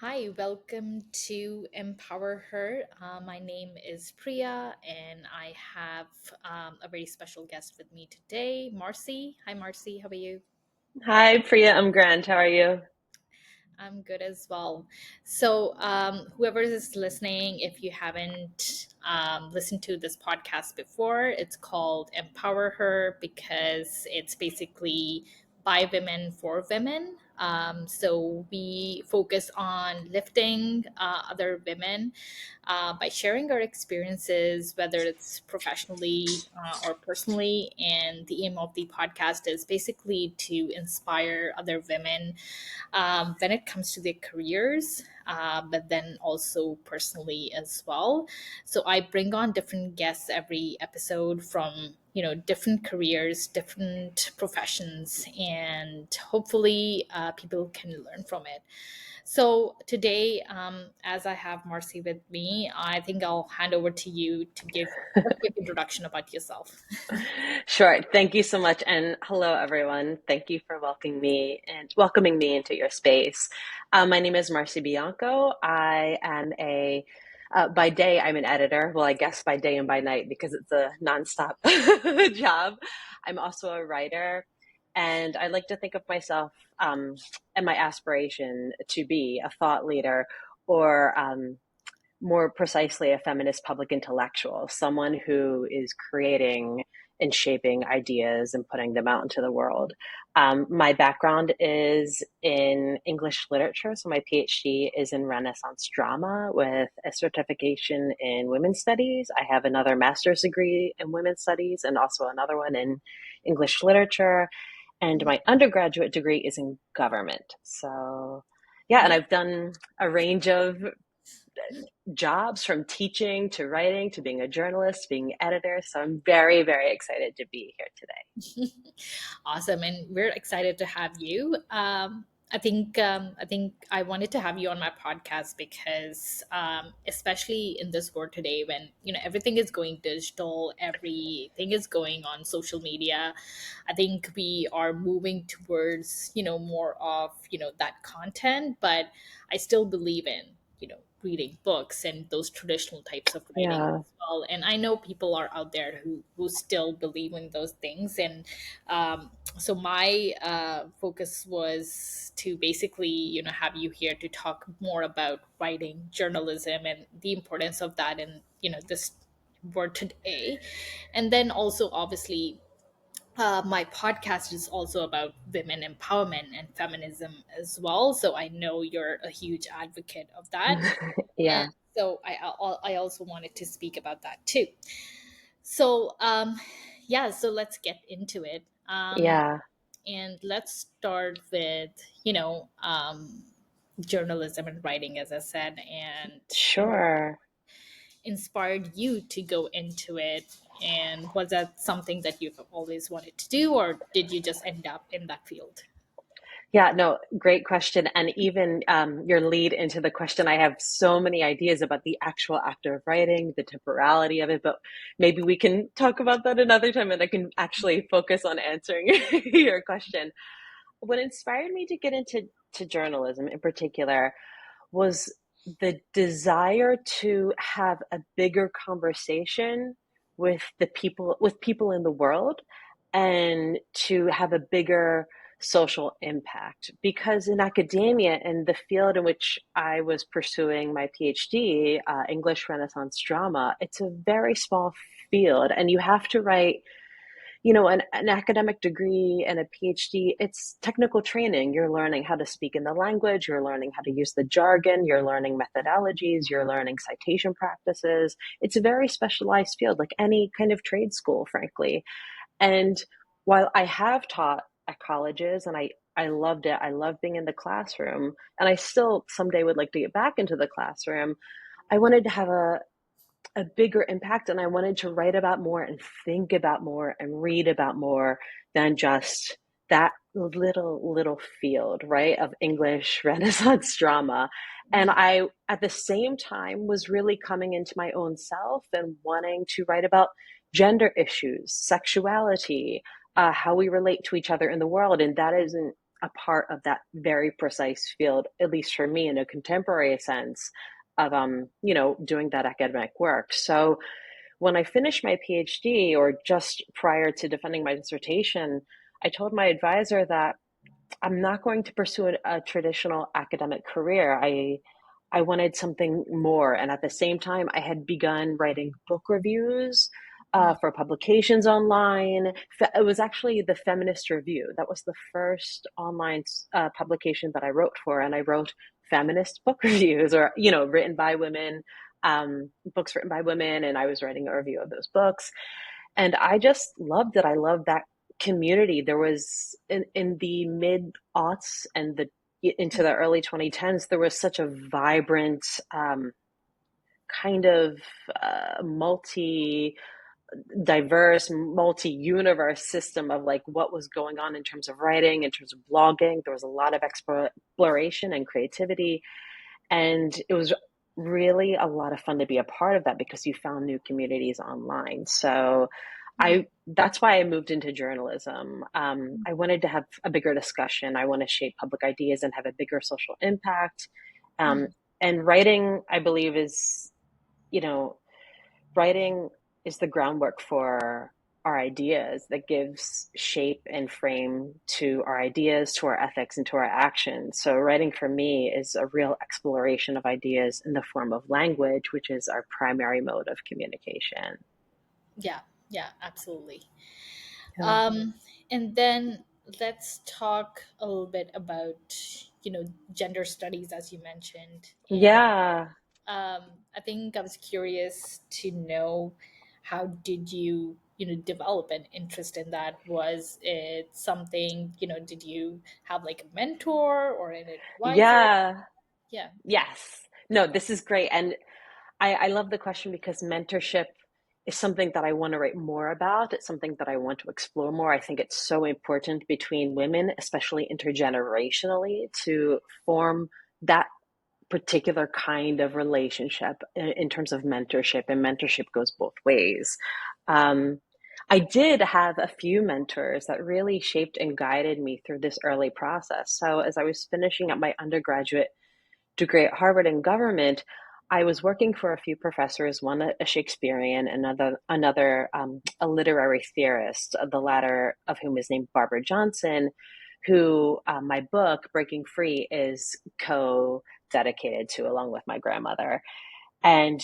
Hi, welcome to Empower Her. My name is Priya, and I have a very special guest with me today, Marcie. Hi, Marcie. How are you? Hi, Priya. I'm Grant. How are you? I'm good as well. So, whoever is listening, if you haven't listened to this podcast before, it's called Empower Her because it's basically by women for women. So, we focus on lifting other women by sharing our experiences, whether it's professionally or personally. And the aim of the podcast is basically to inspire other women when it comes to their careers, but then also personally as well. So I bring on different guests every episode from different careers, different professions, and hopefully people can learn from it. So today, as I have Marcy with me, I think I'll hand over to you to give a quick introduction about yourself. Sure. Thank you so much. And hello, everyone. Thank you for welcoming me into your space. My name is Marcie Bianco. I am by day, I'm an editor. Well, I guess by day and by night because it's a nonstop job. I'm also a writer. And I like to think of myself and my aspiration to be a thought leader or more precisely a feminist public intellectual, someone who is creating and shaping ideas and putting them out into the world. My background is in English literature, so my PhD is in Renaissance drama with a certification in women's studies. I have another master's degree in women's studies and also another one in English literature. And my undergraduate degree is in government. So, yeah, and Yeah. I've done a range of jobs from teaching to writing to being a journalist, being an editor. So I'm very, very excited to be here today. Awesome, and we're excited to have you. I think I wanted to have you on my podcast because, especially in this world today, when everything is going digital, everything is going on social media, I think we are moving towards more of that content. But I still believe in reading books and those traditional types of writing Yeah. as well. And I know people are out there who still believe in those things. And so my focus was to basically have you here to talk more about writing journalism and the importance of that in this world today. And then also obviously my podcast is also about women empowerment and feminism as well. So I know you're a huge advocate of that. And Yeah. so I also wanted to speak about that too. So, yeah, so let's get into it. Yeah. And let's start with, journalism and writing, as I said, and Sure. inspired you to go into it. And was that something that you've always wanted to do, or did you just end up in that field? Yeah, no, great question. And even your lead into the question, I have so many ideas about the actual act of writing, the temporality of it, but maybe we can talk about that another time and I can actually focus on answering your question. What inspired me to get into journalism in particular was the desire to have a bigger conversation with people in the world and to have a bigger social impact, because in academia and the field in which I was pursuing my PhD, English Renaissance drama, it's a very small field and you have to write, an academic degree and a PhD, it's technical training. You're learning how to speak in the language, you're learning how to use the jargon, you're learning methodologies, you're learning citation practices. It's a very specialized field, like any kind of trade school, frankly. And while I have taught at colleges and I loved it, I love being in the classroom, and I still someday would like to get back into the classroom, I wanted to have a bigger impact and I wanted to write about more and think about more and read about more than just that little field, right, of English Renaissance drama. And I, at the same time, was really coming into my own self and wanting to write about gender issues, sexuality, how we relate to each other in the world. And that isn't a part of that very precise field, at least for me in a contemporary sense of, doing that academic work. So when I finished my PhD, or just prior to defending my dissertation, I told my advisor that I'm not going to pursue a traditional academic career. I wanted something more, and at the same time, I had begun writing book reviews Mm. for publications online. It was actually the Feminist Review. That was the first online publication that I wrote for, and I wrote feminist book reviews, or written by women, books written by women, and I was writing a review of those books. And I just loved it. I loved that community. There was in the mid aughts and the into the early 2010s, there was such a vibrant kind of multi diverse, multi-universe system of like what was going on in terms of writing, in terms of blogging. There was a lot of exploration and creativity, and it was really a lot of fun to be a part of that because you found new communities online. So Mm. that's why I moved into journalism. I wanted to have a bigger discussion. I want to shape public ideas and have a bigger social impact. Um, Mm. and writing, I believe, is, you know, writing is the groundwork for our ideas, that gives shape and frame to our ideas, to our ethics, and to our actions. So writing for me is a real exploration of ideas in the form of language, which is our primary mode of communication. Yeah, yeah, absolutely. Yeah. Um, and then let's talk a little bit about, gender studies, as you mentioned. And Yeah. I think I was curious to know, how did you, develop an interest in that? Was it something, did you have like a mentor or an advisor? Yeah. Yeah. Yes. No, this is great. And I love the question because mentorship is something that I want to write more about. It's something that I want to explore more. I think it's so important between women, especially intergenerationally, to form that particular kind of relationship in terms of mentorship. And mentorship goes both ways. Um, I did have a few mentors that really shaped and guided me through this early process. So as I was finishing up my undergraduate degree at Harvard in government, I was working for a few professors, one a Shakespearean, another a literary theorist, the latter of whom is named Barbara Johnson, who my book Breaking Free is co-dedicated to, along with my grandmother. And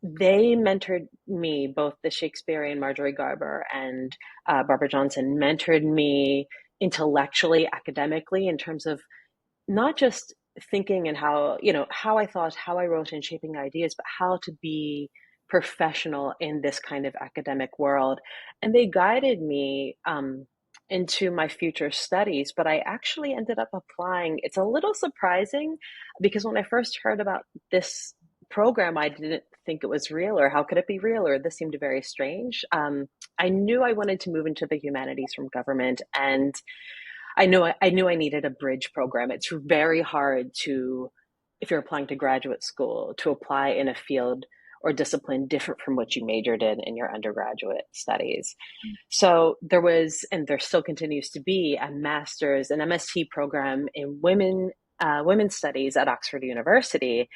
they mentored me, both the Shakespearean Marjorie Garber and Barbara Johnson mentored me intellectually, academically, in terms of not just thinking and how I thought, how I wrote, and shaping ideas, but how to be professional in this kind of academic world. And they guided me into my future studies, but I actually ended up applying. It's a little surprising because when I first heard about this program, I didn't think it was real, or how could it be real, or this seemed very strange. I knew I wanted to move into the humanities from government, and I knew I needed a bridge program. It's very hard to, if you're applying to graduate school, to apply in a field or discipline different from what you majored in your undergraduate studies. So there was, and there still continues to be, a master's, an MSc program in women's studies at Oxford University.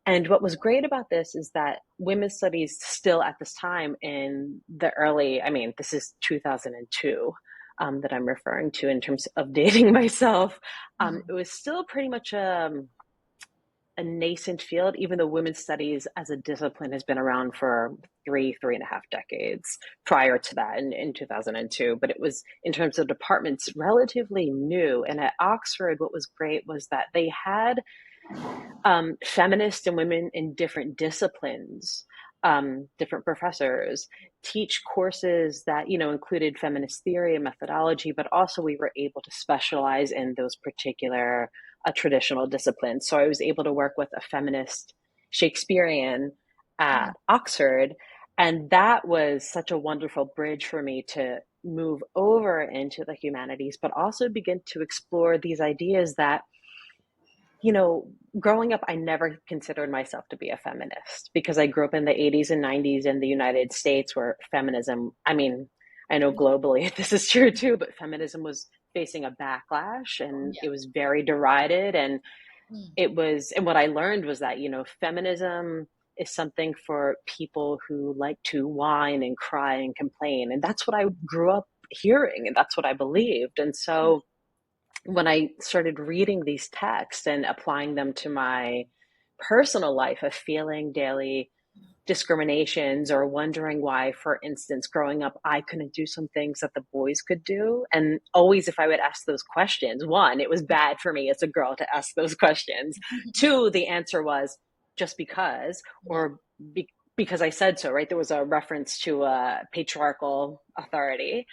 And what was great about this is that women's studies still at this time in the early, I mean, this is 2002 that I'm referring to in terms of dating myself. It Mhm. was still pretty much a nascent field, even though women's studies as a discipline has been around for three and a half decades prior to that in 2002. But it was, in terms of departments, relatively new. And at Oxford, what was great was that they had feminists and women in different disciplines, different professors teach courses that included feminist theory and methodology, but also we were able to specialize in those particular traditional disciplines. So I was able to work with a feminist Shakespearean at Mhm. Oxford, and that was such a wonderful bridge for me to move over into the humanities, but also begin to explore these ideas that you know, growing up, I never considered myself to be a feminist because I grew up in the 80s and 90s in the United States where feminism, I mean, I know globally this is true too, but feminism was facing a backlash, and Yeah. it was very derided. And Mm. and what I learned was that, feminism is something for people who like to whine and cry and complain. And that's what I grew up hearing, and that's what I believed. And so when I started reading these texts and applying them to my personal life of feeling daily discriminations or wondering why, for instance, growing up, I couldn't do some things that the boys could do. And always, if I would ask those questions, one, it was bad for me as a girl to ask those questions. Two, the answer was just because, Yeah. or because I said so, right? There was a reference to a patriarchal authority,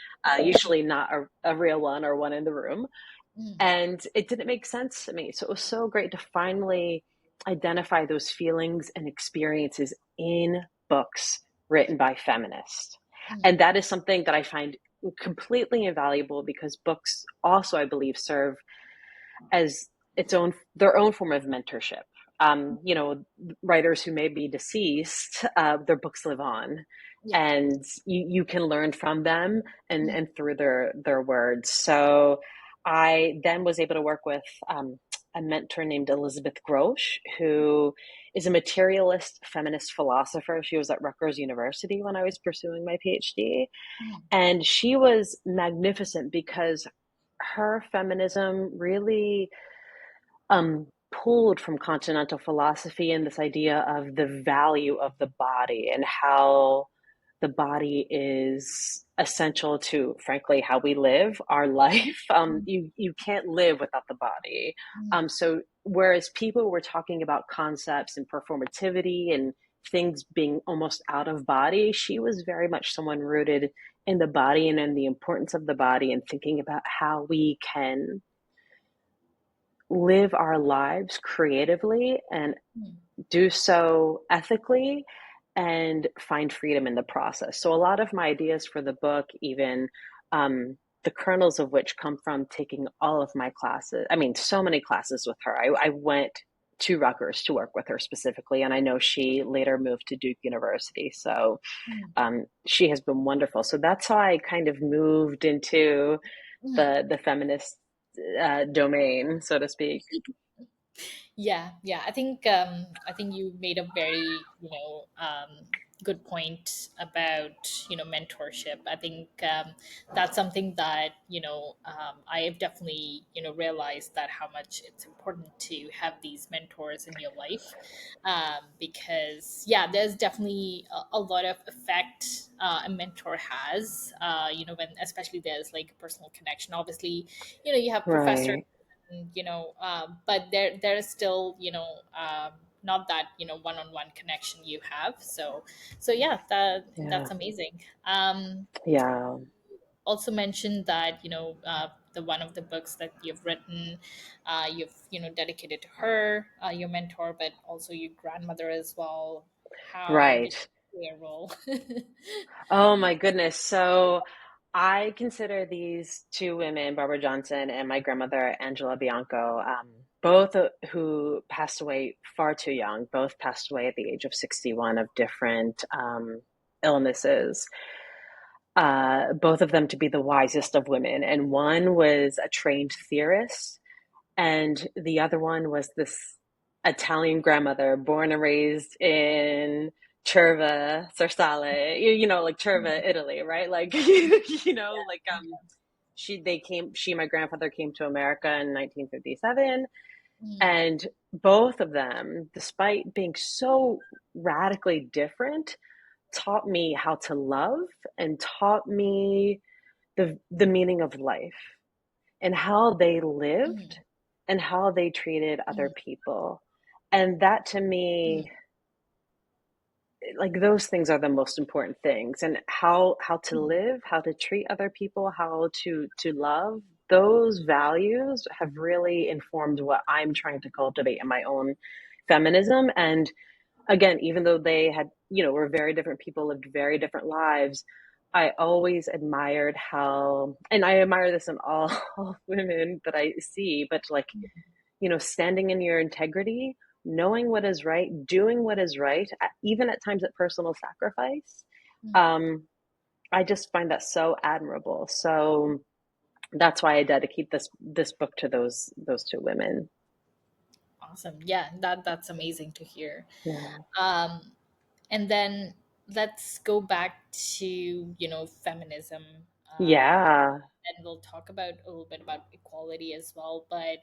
usually not a real one or one in the room. Mm. And it didn't make sense to me. So it was so great to finally identify those feelings and experiences in books written by feminists. Mm. And that is something that I find completely invaluable, because books also, I believe, serve as their own form of mentorship. Writers who may be deceased, their books live on, Yeah. and you can learn from them and Mm. through their words. So I then was able to work with a mentor named Elizabeth Grosh, who is a materialist feminist philosopher. She was at Rutgers University when I was pursuing my PhD, Mm. and she was magnificent because her feminism really pulled from continental philosophy and this idea of the value of the body, and how the body is essential to, frankly, how we live our life. Mm. You can't live without the body. Mm. So whereas people were talking about concepts and performativity and things being almost out of body, she was very much someone rooted in the body and in the importance of the body, and thinking about how we can live our lives creatively and Mm. do so ethically and find freedom in the process. So a lot of my ideas for the book, even the kernels of which come from taking all of my classes. I mean, so many classes with her. I went to Rutgers to work with her specifically, and I know she later moved to Duke University. So Mm. she has been wonderful. So that's how I kind of moved into Mm. the feminist domain, so to speak. Yeah, yeah. I think you made a very, good point about, mentorship. I think that's something that, I have definitely, realized that how much it's important to have these mentors in your life. Because yeah, there's definitely a lot of effect a mentor has, when especially there's like a personal connection. Obviously, you have professors, Right. but there is still, not that, one-on-one connection you have. So yeah, Yeah. that's amazing. Yeah. Also mentioned that, the one of the books that you've written, you've, dedicated to her, your mentor, but also your grandmother as well. How did Right. she play a role? Oh my goodness. So I consider these two women, Barbara Johnson and my grandmother, Angela Bianco, both who passed away far too young, both passed away at the age of 61 of different illnesses. Both of them to be the wisest of women. And one was a trained theorist, and the other one was this Italian grandmother born and raised in Cerva, Sarsale, like Cerva, Italy, right? Like, my grandfather came to America in 1957, Mm. and both of them, despite being so radically different, taught me how to love and taught me the meaning of life and how they lived Mm. and how they treated other Mm. people. And that to Mm. me, like those things are the most important things. And how to Mm. live, how to treat other people, how to love, those values have really informed what I'm trying to cultivate in my own feminism. And again, even though they had, were very different people, lived very different lives, I always admired how, and I admire this in all women that I see, but like, standing in your integrity, knowing what is right, doing what is right, even at times at personal sacrifice. Mm. Um, I just find that so admirable. So That's why I dedicate this book to those two women. Awesome. Yeah, that's amazing to hear. Yeah. Um, and then let's go back to, feminism. Yeah, And we'll talk about a little bit about equality as well. But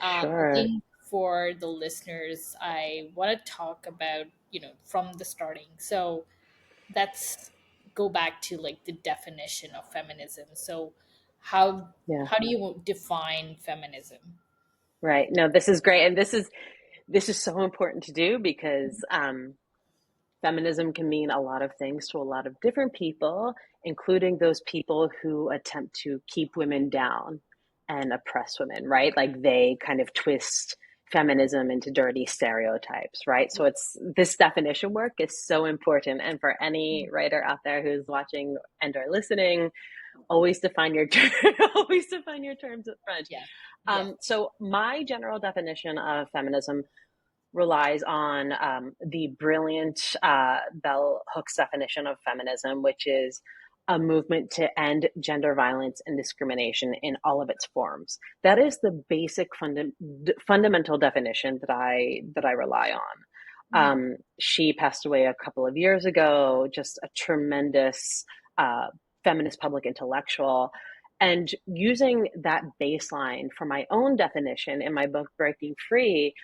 I sure. think for the listeners, I want to talk about, from the starting. So let's go back to like the definition of feminism. So how Yeah. how do you define feminism? Right. No, this is great. And this is so important to do because feminism can mean a lot of things to a lot of different people, including those people who attempt to keep women down and oppress women, right? Like they kind of twist feminism into dirty stereotypes, right? So it's this definition work is so important. And for any writer out there who's watching and or listening, always define your always define your terms up front. Yeah. Yeah. So my general definition of feminism relies on the brilliant Bell Hooks definition of feminism, which is a movement to end gender violence and discrimination in all of its forms. That is the basic fundamental definition that I rely on. Mhm. She passed away a couple of years ago, just a tremendous uh, feminist public intellectual. And using that baseline for my own definition in my book, Breaking Free,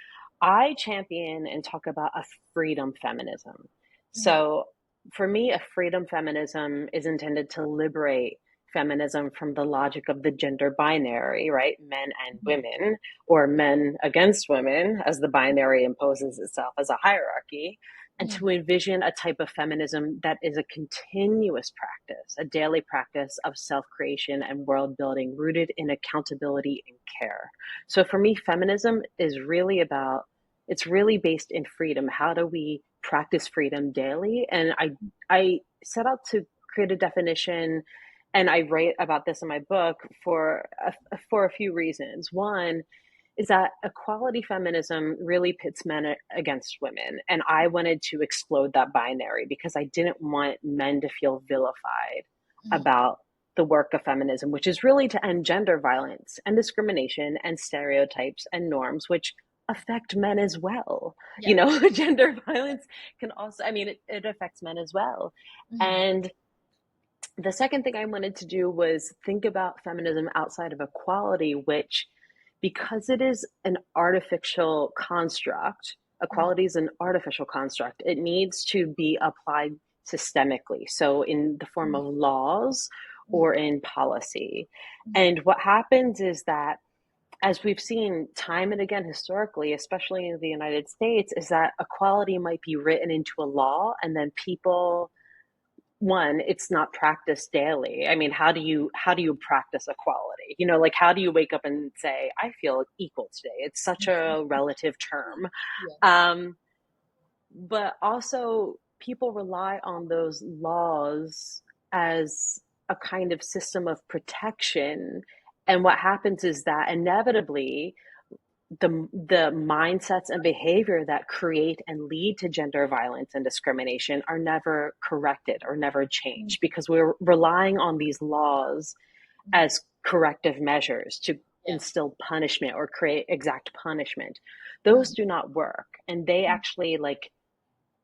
I champion and talk about a freedom feminism. Mhm. So for me, a freedom feminism is intended to liberate feminism from the logic of the gender binary, right? Men and Mhm. women, or men against women, as the binary imposes itself as a hierarchy, and to Mhm. envision a type of feminism that is a continuous practice, a daily practice of self creation and world building rooted in accountability and care. So for me, feminism is really about it's really based in freedom. How do we practice freedom daily? And I set out to create a definition, and I write about this in my book for a few reasons. One is that equality feminism really pits men against women, and I wanted to explode that binary because I didn't want men to feel vilified Mhm. about the work of feminism, which is really to end gender violence and discrimination and stereotypes and norms, which affect men as well. Yeah. Gender violence can also, I mean, it affects men as well. Mhm. And the second thing I wanted to do was think about feminism outside of equality, which, because it is an artificial construct, Mhm. equality is an artificial construct, it needs to be applied systemically. So, in the form of Mhm. laws Mhm. or in policy. Mhm. And what happens is that, as we've seen time and again historically, especially in the United States, is that equality might be written into a law and then people, one, it's not practiced daily. I mean, how do you practice equality? Like how do you wake up and say, I feel equal today? It's such a relative term. Yeah. Um, but also people rely on those laws as a kind of system of protection. And what happens is that inevitably the mindsets and behavior that create and lead to gender violence and discrimination are never corrected or never Mhm. changed because we're relying on these laws Mhm. as corrective measures to Yeah. instill punishment or create exact punishment. Those Mhm. do not work, and they actually, like,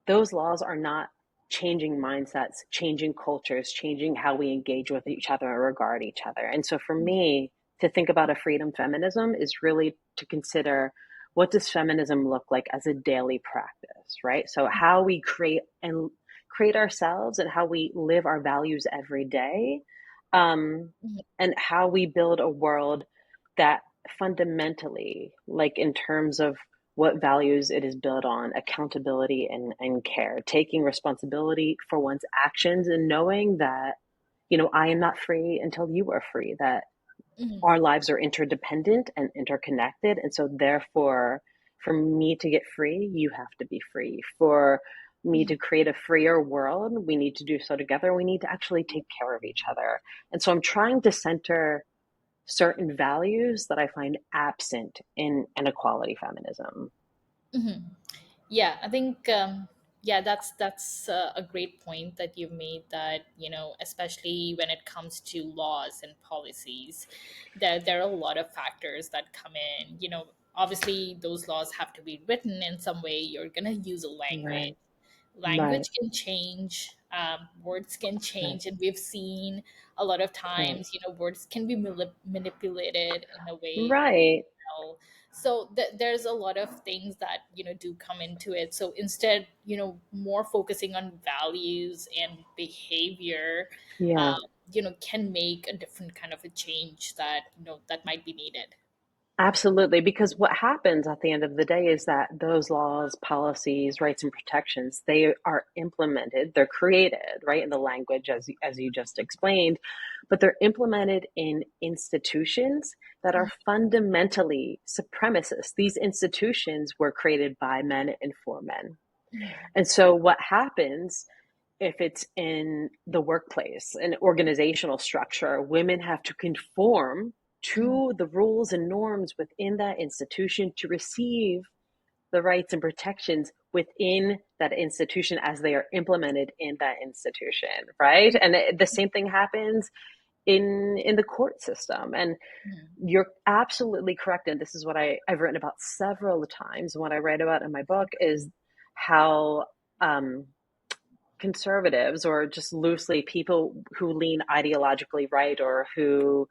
those laws are not changing mindsets, changing cultures, changing how we engage with each other and regard each other. And so for Mhm. me, to think about a freedom feminism is really to consider, what does feminism look like as a daily practice, right? So how we create ourselves and how we live our values every day, Mhm. and how we build a world that fundamentally, like in terms of what values it is built on, accountability and care, taking responsibility for one's actions and knowing that, I am not free until you are free, that Mhm. our lives are interdependent and interconnected. And so, therefore, for me to get free, you have to be free. For me to Mhm. create a freer world, we need to do so together. We need to actually take care of each other. And so, I'm trying to center certain values that I find absent in an equality feminism. Mhm. Yeah, I think Yeah, that's a great point that you've made, that especially when it comes to laws and policies, there are a lot of factors that come in. Obviously those laws have to be written in some way. You're going to use a language. Right. Right. Language can change, words can Right. change, and we've seen a lot of Right. times words can be manipulated in a way. Right. Well. So there's a lot of things that do come into it. So instead, more focusing on values and behavior, Yeah. can make a different kind of a change that that might be needed. Absolutely, because what happens at the end of the day is that those laws, policies, rights, and protections, they are implemented, they're created, right, in the language as you just explained, but they're implemented in institutions that are fundamentally supremacist. These institutions were created by men and for men. Mhm. And so what happens if it's in the workplace, an organizational structure, women have to conform Mhm. to the rules and norms within that institution to receive the rights and protections within that institution as they are implemented in that institution, right? And the same thing happens in the court system. And Mhm. you're absolutely correct. And this is what I've written about several times. And what I write about in my book is how um, conservatives, or just loosely people who lean ideologically right, or who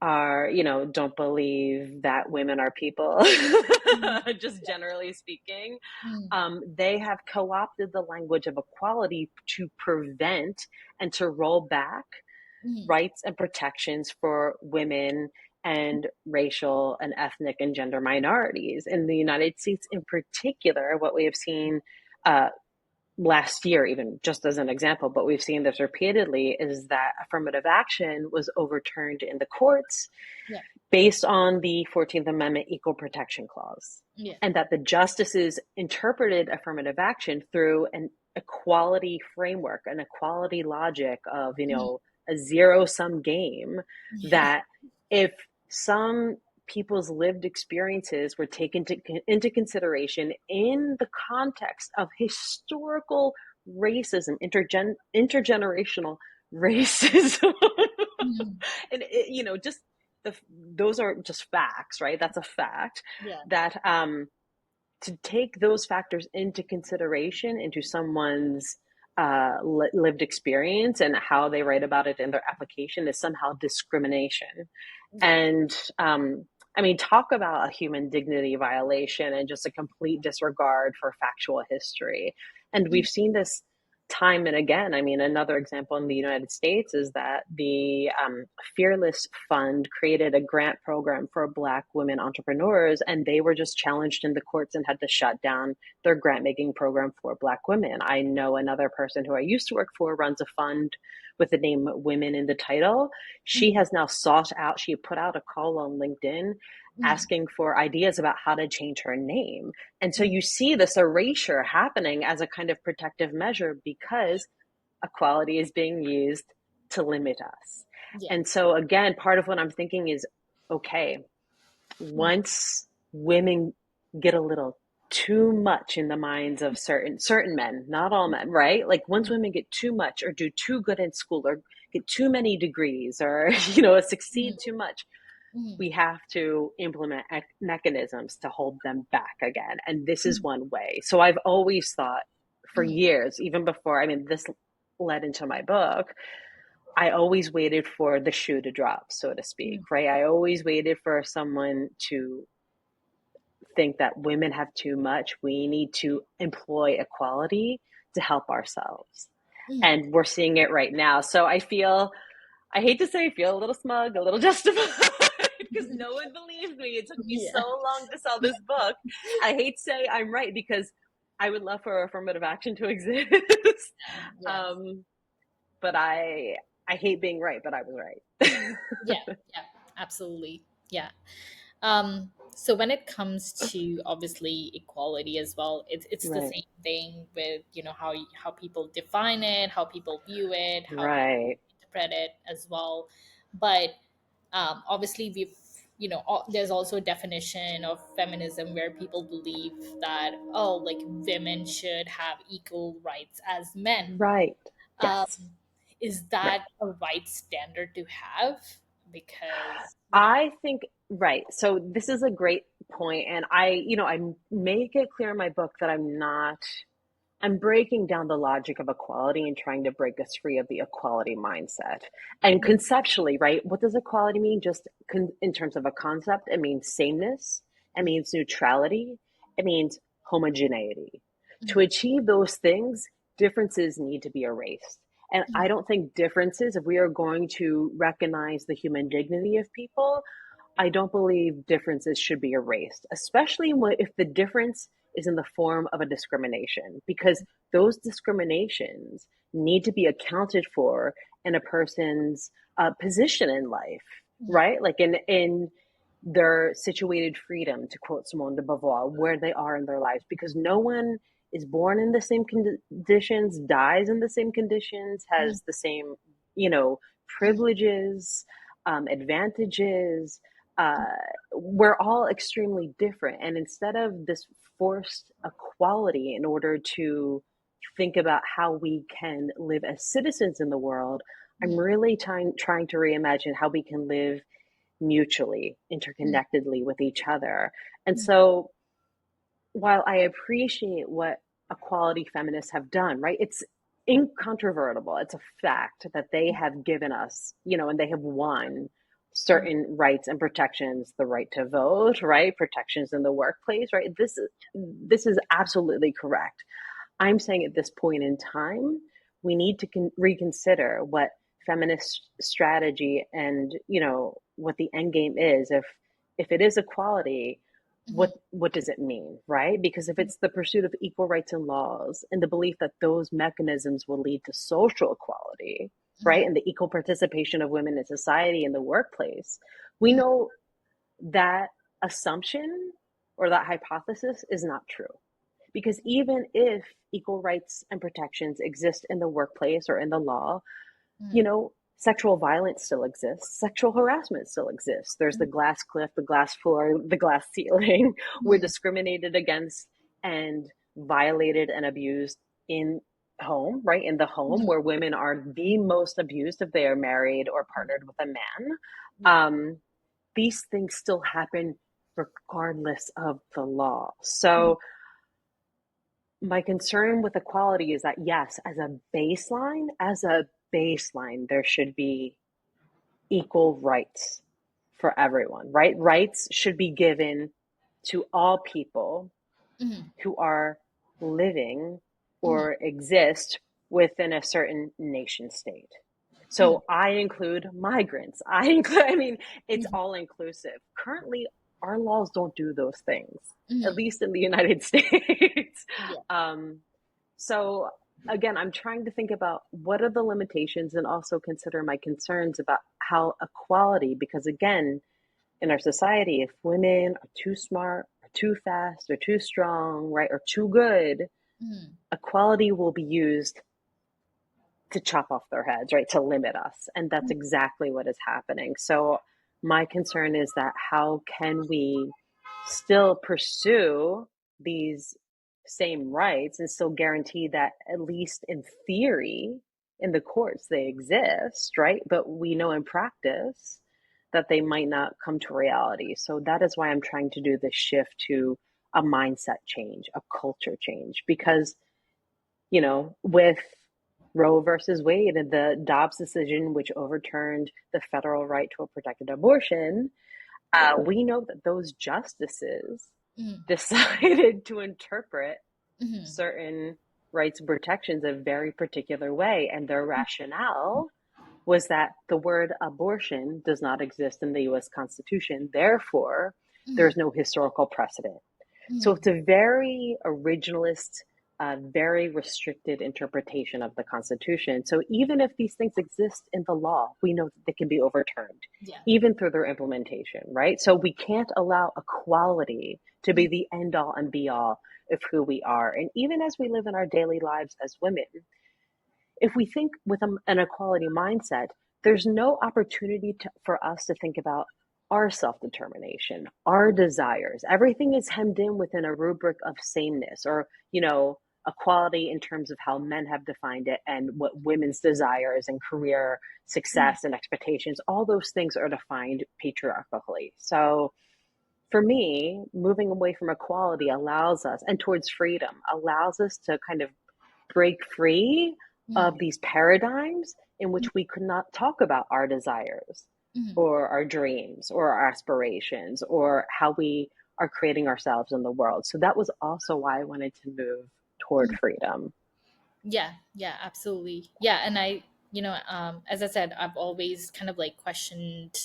are, don't believe that women are people, Mhm. just generally speaking, Mhm. they have co-opted the language of equality to prevent and to roll back Mhm. rights and protections for women and racial and ethnic and gender minorities. In the United States in particular, what we have seen uh, last year, even just as an example, but we've seen this repeatedly, is that affirmative action was overturned in the courts Yeah. based on the 14th Amendment Equal Protection Clause. Yeah. And that the justices interpreted affirmative action through an equality framework, an equality logic of, Mhm. a zero sum game, Yeah. that if some people's lived experiences were taken into consideration in the context of historical racism, intergenerational racism, Mhm. and just those are just facts, right? That's a fact Yeah. that to take those factors into consideration into someone's lived experience and how they write about it in their application is somehow discrimination. Yeah. And I mean, talk about a human dignity violation and just a complete disregard for factual history. And we've Mhm. seen this time and again. I mean, another example in the United States is that the Fearless Fund created a grant program for Black women entrepreneurs, and they were just challenged in the courts and had to shut down their grant making program for Black women. I know another person who I used to work for runs a fund with the name Women in the Title. She Mhm. has now sought out, she put out a call on LinkedIn Mhm. asking for ideas about how to change her name. And so Mhm. you see this erasure happening as a kind of protective measure because equality is being used to limit us. Yeah. And so, again, part of what I'm thinking is okay, Mhm. once women get a little too much in the minds of certain men, not all men, right? Like once women get too much or do too good in school or get too many degrees or succeed Mhm. too much, Mhm. we have to implement mechanisms to hold them back again. And this is Mhm. one way. So I've always thought for Mhm. years, even before, I mean, this led into my book, I always waited for the shoe to drop, so to speak, Mhm. right? I always waited for someone to think that women have too much. We need to employ equality to help ourselves. Mhm. And we're seeing it right now. So I hate to say, I feel a little smug, a little justified, because no one believes me. It took me so Yeah. long to sell this book. I hate to say I'm right because I would love for affirmative action to exist. Yes. um, but I hate being right, but I was right. Yeah. Yeah. Absolutely. Yeah. So when it comes to obviously equality as well, it's the Right, same thing with how people define it, how people view it, how people right, interpret it as well. But obviously we've there's also a definition of feminism where people believe that, oh, like women should have equal rights as men. Right. um, Yes. is Right. that a right standard to have? Because I think, right. So this is a great point, and I make it clear in my book that I'm breaking down the logic of equality and trying to break us free of the equality mindset. And conceptually, right, what does equality mean? Just in terms of a concept, it means sameness, it means neutrality, it means homogeneity. To achieve those things, differences need to be erased. And I don't think differences, if we are going to recognize the human dignity of people, I don't believe differences should be erased, especially if the difference is in the form of a discrimination, because those discriminations need to be accounted for in a person's position in life, right? Like in their situated freedom, to quote Simone de Beauvoir, where they are in their lives, because no one is born in the same conditions, dies in the same conditions, has the same, privileges, advantages. Uh, we're all extremely different. And instead of this forced equality in order to think about how we can live as citizens in the world, I'm really trying to reimagine how we can live mutually, interconnectedly with each other. And so while I appreciate what equality feminists have done, right? It's incontrovertible. It's a fact that they have given us, and they have won certain rights and protections, the right to vote, right? Protections in the workplace, right? This is absolutely correct. I'm saying at this point in time, we need to reconsider what feminist strategy and what the end game is. If it is equality, what does it mean, right? Because if it's the pursuit of equal rights and laws and the belief that those mechanisms will lead to social equality, right, and the equal participation of women in society and the workplace, we know that assumption or that hypothesis is not true. Because even if equal rights and protections exist in the workplace or in the law, sexual violence still exists. Sexual harassment still exists. There's the glass cliff, the glass floor, the glass ceiling. We're discriminated against and violated and abused in home, right? In the home, where women are the most abused if they are married or partnered with a man. These things still happen regardless of the law. So my concern with equality is that, yes, as a baseline, there should be equal rights for everyone, right? Rights should be given to all people who are living or exist within a certain nation state. So I include migrants. I mean, it's all inclusive. Currently, our laws don't do those things, at least in the United States. yeah. um, so again, I'm trying to think about what are the limitations and also consider my concerns about how equality, because again, in our society, if women are too smart, or too fast, or too strong, right, or too good, equality will be used to chop off their heads, right, to limit us. And that's exactly what is happening. So my concern is that how can we still pursue these same rights and still guarantee that, at least in theory, in the courts they exist, right? But we know in practice that they might not come to reality. So that is why I'm trying to do this shift to a mindset change, a culture change, because with Roe versus Wade and the Dobbs decision, which overturned the federal right to a protected abortion, we know that those justices decided to interpret certain rights and protections a very particular way. And their rationale was that the word abortion does not exist in the US Constitution. Therefore, there's no historical precedent. So it's a very originalist, very restricted interpretation of the Constitution. So even if these things exist in the law, we know that they can be overturned, Yeah. even through their implementation, right? So we can't allow equality to be the end all and be all of who we are. And even as we live in our daily lives as women, if we think with an equality mindset, there's no opportunity for us to think about our self-determination, our desires. Everything is hemmed in within a rubric of sameness, or, equality in terms of how men have defined it, and what women's desires and career Mhm. success and expectations, all those things are defined patriarchally. So for me, moving away from equality allows us, and towards freedom, allows us to kind of break free of Mhm. these paradigms in which we could not talk about our desires Mhm. or our dreams or our aspirations or how we are creating ourselves in the world. So that was also why I wanted to move toward Mhm. freedom. Yeah, yeah, absolutely. Yeah, and as I said, I've always kind of like questioned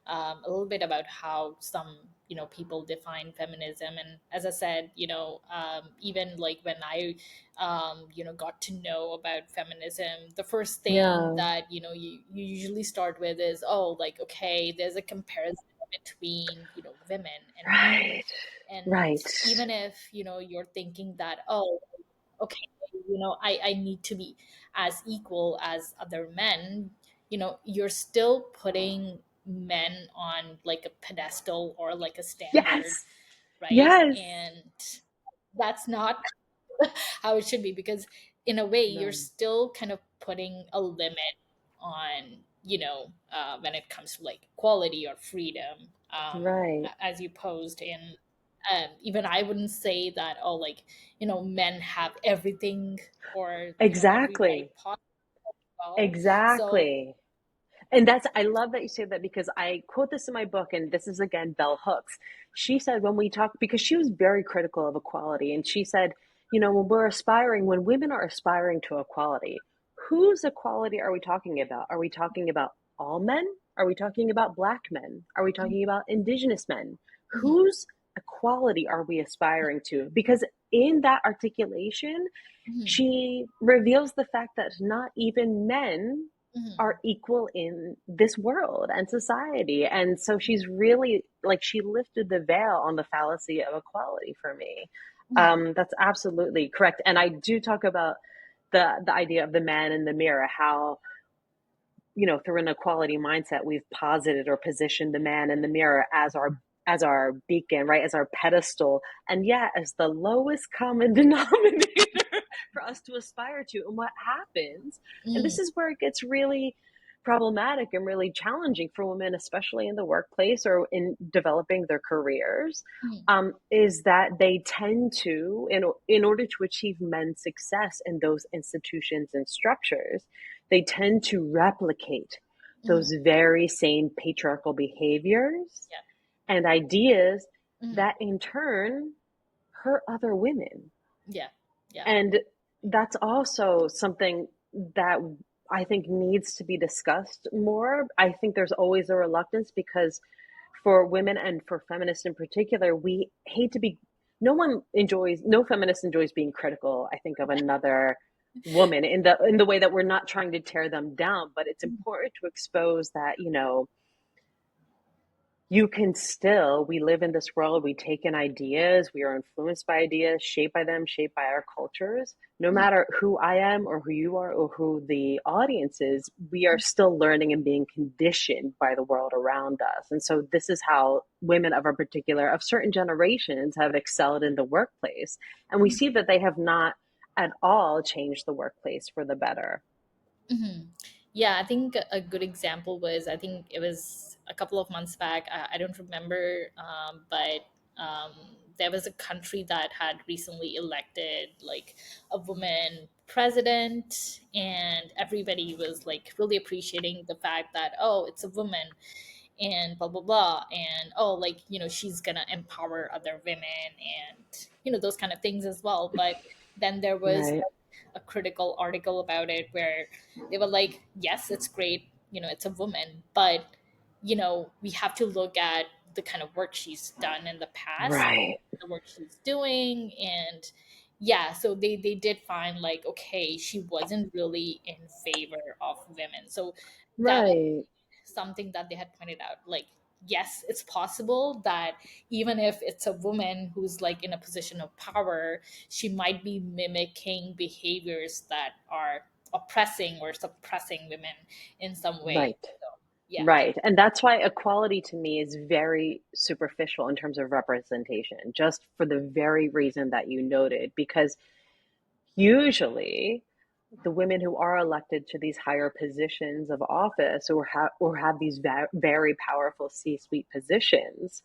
a little bit about how some, people define feminism. And as I said, even like when I, got to know about feminism, the first thing Yeah. that, you usually start with is, oh, like, okay, there's a comparison between, women and men. Right. And Right. even if, you're thinking that, oh, okay, I need to be as equal as other men, you're still putting men on like a pedestal or like a standard, Yes. right? Yes. And that's not how it should be, because in a way you're No. still kind of putting a limit on, when it comes to like equality or freedom, Right. as you posed in. Even I wouldn't say that, oh, like, men have everything, or every right Exactly. possible as well. So Exactly. And I love that you say that, because I quote this in my book, and this is again Bell Hooks. She said, when we talk, because she was very critical of equality, and she said, when women are aspiring to equality, whose equality are we talking about? Are we talking about all men? Are we talking about Black men? Are we talking about Indigenous men? mhm, Whose equality are we aspiring to? Because in that articulation, mhm, she reveals the fact that not even men mhm, are equal in this world and society. And so she's really, like, she lifted the veil on the fallacy of equality for me. mhm, That's absolutely correct. And I do talk about the idea of the man in the mirror, how, through an equality mindset, we've posited or positioned the man in the mirror as our beacon, right, as our pedestal, and yeah, as the lowest common denominator for us to aspire to. And what happens, and mhm, this is where it gets really problematic and really challenging for women, especially in the workplace or in developing their careers, mhm, is that they tend to, in order to achieve men's success in those institutions and structures, they tend to replicate mhm, those very same patriarchal behaviors yeah, and ideas mhm, that in turn hurt other women. yeah, yeah, And that's also something that I think needs to be discussed more. I think there's always a reluctance, because for women and for feminists in particular, we hate to be, no feminist enjoys being critical, I think, of another woman in the way that we're not trying to tear them down, but it's mhm, important to expose that, you can still, we live in this world, we take in ideas, we are influenced by ideas, shaped by them, shaped by our cultures. No mhm, matter who I am or who you are or who the audience is, we are still learning and being conditioned by the world around us. And so this is how women of certain generations have excelled in the workplace, and we mhm. see that they have not at all changed the workplace for the better. Hmm. Yeah, I think a good example was, I think it was a couple of months back. I don't remember, but um, there was a country that had recently elected like a woman president, and everybody was like really appreciating the fact that, oh, it's a woman, and blah blah blah, and oh, like, she's gonna empower other women, and those kind of things as well. But then there was Right. a critical article about it where they were like, yes, it's great, it's a woman, but we have to look at the kind of work she's done in the past, Right. the work she's doing. And yeah, so they did find like, okay, she wasn't really in favor of women. So that was Right. something that they had pointed out, like, yes, it's possible that even if it's a woman who's like in a position of power, she might be mimicking behaviors that are oppressing or suppressing women in some way. Right. Yeah. Right. And that's why equality to me is very superficial in terms of representation, just for the very reason that you noted, because usually the women who are elected to these higher positions of office or have these very powerful C-suite positions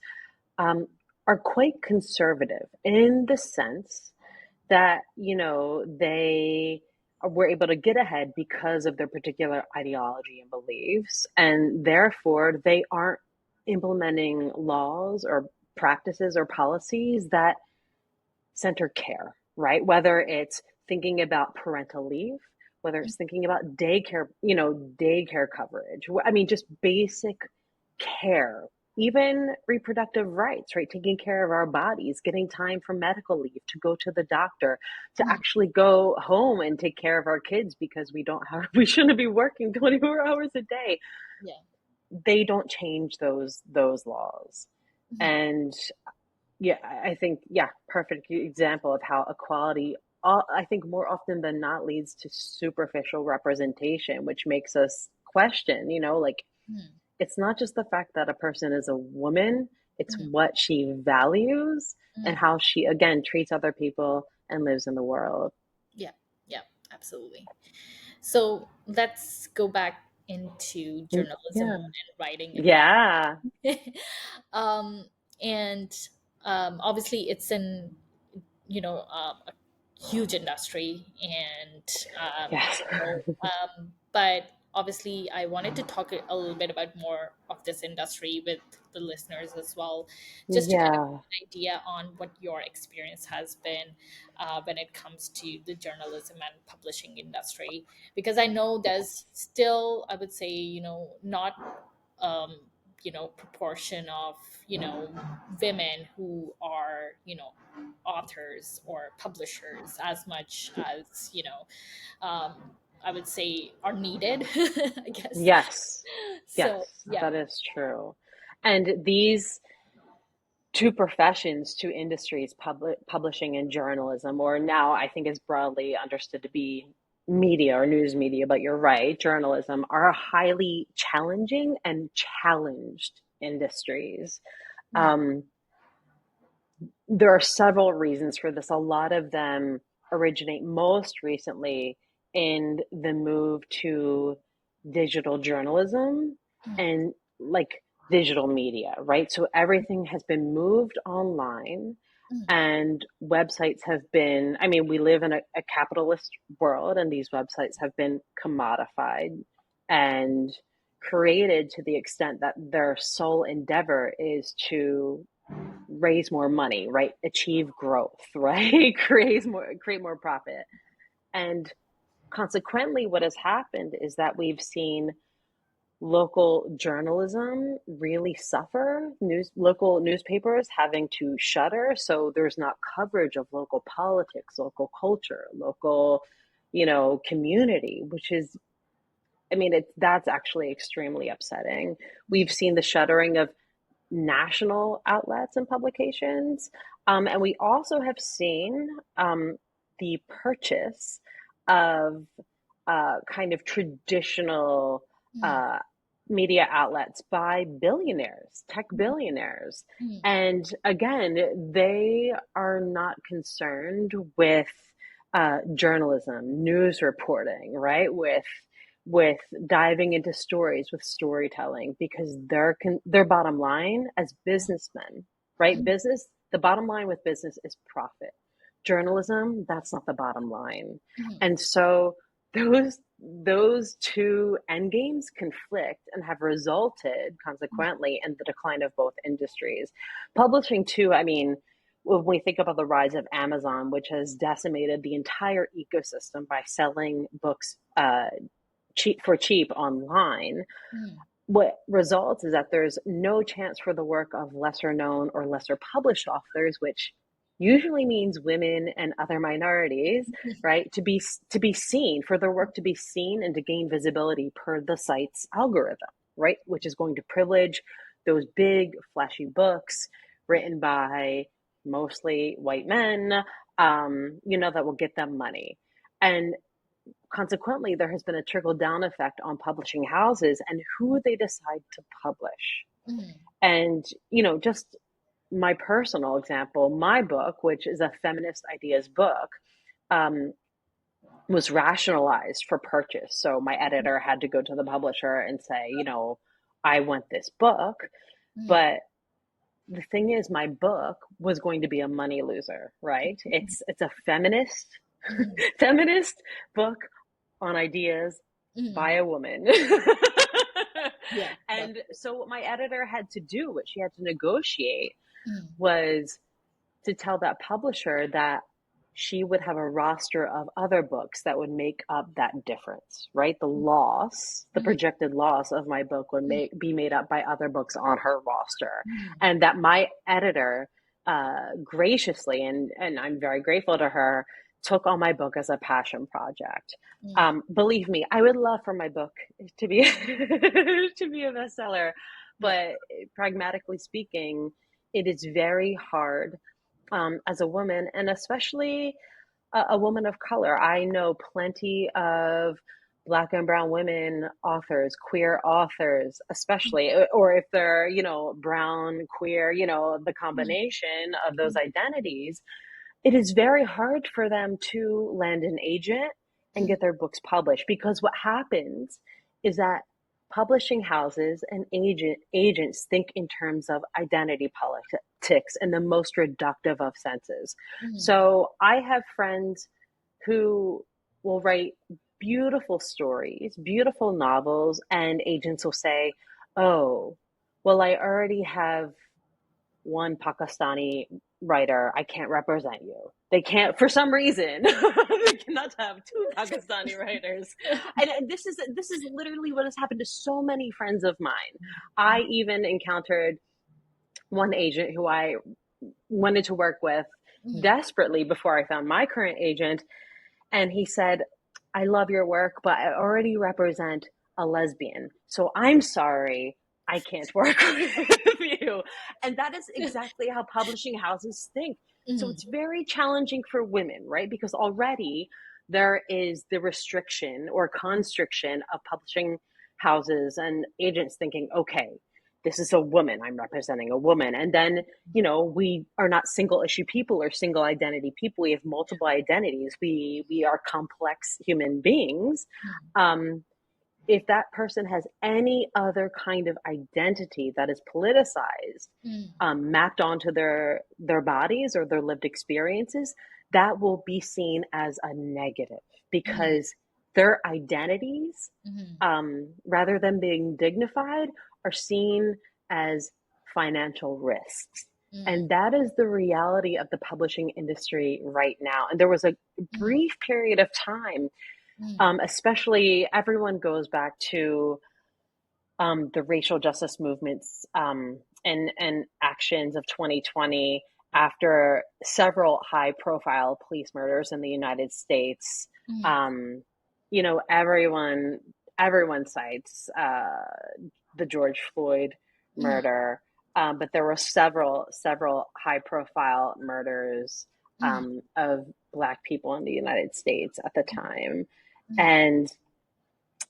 um, are quite conservative in the sense that they were able to get ahead because of their particular ideology and beliefs, and therefore they aren't implementing laws or practices or policies that center care, right? Whether it's thinking about parental leave, whether it's thinking about daycare, daycare coverage. I mean, just basic care, even reproductive rights, right? Taking care of our bodies, getting time for medical leave, to go to the doctor, to Mhm. actually go home and take care of our kids because we shouldn't be working 24 hours a day. Yeah. They don't change those laws. Mhm. And yeah, I think, yeah, perfect example of how equality, I think more often than not, leads to superficial representation, which makes us question, like, Mhm. it's not just the fact that a person is a woman, it's Mhm. what she values and Mhm. how she, again, treats other people and lives in the world. Yeah. Yeah. Absolutely. So let's go back into journalism Yeah. and writing again. Yeah. um, and obviously, it's a huge industry, and Yes. but obviously, I wanted to talk a little bit about more of this industry with the listeners as well, just to kind of Yeah. get an idea on what your experience has been when it comes to the journalism and publishing industry, because I know there's still, I would say, not um, proportion of women who are authors or publishers as much as um, I would say are needed. I guess. Yes. So Yes, yeah. that is true. And these two professions, two industries, publishing and journalism, or now I think is broadly understood to be media or news media, but you're right, journalism, are highly challenging and challenged industries. Mm, Um, there are several reasons for this. A lot of them originate most recently in the move to digital journalism mm, and like digital media, right? So everything has been moved online mm, and websites have been, I mean, we live in a capitalist world and these websites have been commodified and created to the extent that their sole endeavor is to raise more money, right? Achieve growth, right? Create more profit. And consequently, what has happened is that we've seen local journalism really suffer, local newspapers having to shutter, so there's not coverage of local politics, local culture, local, community, which is, I mean, that's actually extremely upsetting. We've mm, seen the shuttering of national outlets and publications. And we also have seen the purchase of kind of traditional mm, uh, media outlets by billionaires, tech billionaires. mm, And again, they are not concerned with journalism, news reporting, right? With diving into stories, with storytelling, because their bottom line as businessmen, right? mm, The bottom line with business is profit. Journalism, that's not the bottom line. mm, And so those two end games conflict and have resulted consequently in the decline of both industries. Publishing too, I mean, when we think about the rise of Amazon, which has decimated the entire ecosystem by selling books cheap online, mm, what results is that there's no chance for the work of lesser known or lesser published authors, which usually means women and other minorities, right, to be seen, for their work to be seen and to gain visibility per the site's algorithm, right, which is going to privilege those big flashy books yeah. written by mostly white men, that will get them money. And consequently, there has been a trickle down effect on publishing houses and who they decide to publish. Mm, And, just my personal example, my book, which is a feminist ideas book, um, was rationalized for purchase. So my editor had to go to the publisher and say, I want this book. mm, But the thing is, my book was going to be a money loser, right? It's a feminist mm, feminist book on ideas by mm. a woman. Yeah, And definitely. so what my editor had to do, what she had to negotiate, Mm, was to tell that publisher that she would have a roster of other books that would make up that difference, right? The mm, projected loss of my book would mm, be made up by other books on her roster. mm, And that my editor graciously, and I'm very grateful to her, took on my book as a passion project. mm, Believe me, I would love for my book to be to be a bestseller, yeah. but pragmatically speaking, it is very hard as a woman, and especially a woman of color. I know plenty of Black and Brown women authors, queer authors, especially, or if they're, brown, queer, the Mm, combination of those mm, identities, it is very hard for them to land an agent and mm, get their books published, because what happens is that publishing houses and agents think in terms of identity politics in the most reductive of senses. mm, So I have friends who will write beautiful stories, beautiful novels, and agents will say, "Oh, well, I already have one Pakistani writer, I can't represent you." They can't, for some reason, they cannot have two Pakistani writers. And this is literally what has happened to so many friends of mine. I even encountered one agent who I wanted to work with mm, desperately before I found my current agent. And he said, "I love your work, but I already represent a lesbian. So I'm sorry, I can't work with you." And that is exactly how publishing houses think. So mm, it's very challenging for women, right? Because already there is the restriction or constriction of publishing houses and agents thinking, okay, this is a woman, I'm representing a woman. And then, we are not single issue people or single identity people. We have multiple identities. We are complex human beings. mm, Um, if that person has any other kind of identity that is politicized, mm, mapped onto their bodies or their lived experiences, that will be seen as a negative, mm, because their identities, mm, rather than being dignified, are seen as financial risks. mm, And that is the reality of the publishing industry right now. And there was a mm, brief period of time, mm, especially everyone goes back to the racial justice movements and actions of 2020, after several high profile police murders in the United States. mm, Um, everyone cites the George Floyd mm, murder, but there were several high profile murders mm, of Black people in the United States at the time. mm. And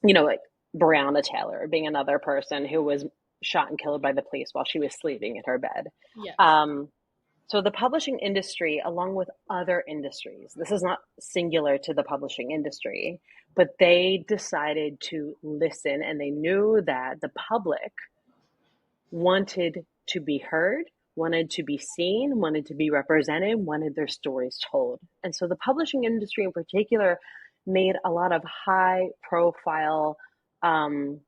like Breonna Taylor being another person who was shot and killed by the police while she was sleeping in her bed. Yes. Um, so the publishing industry, along with other industries, this is not singular to the publishing industry, but they decided to listen, and they knew that the public wanted to be heard, wanted to be seen, wanted to be represented, wanted their stories told. And so the publishing industry in particular made a lot of high profile um,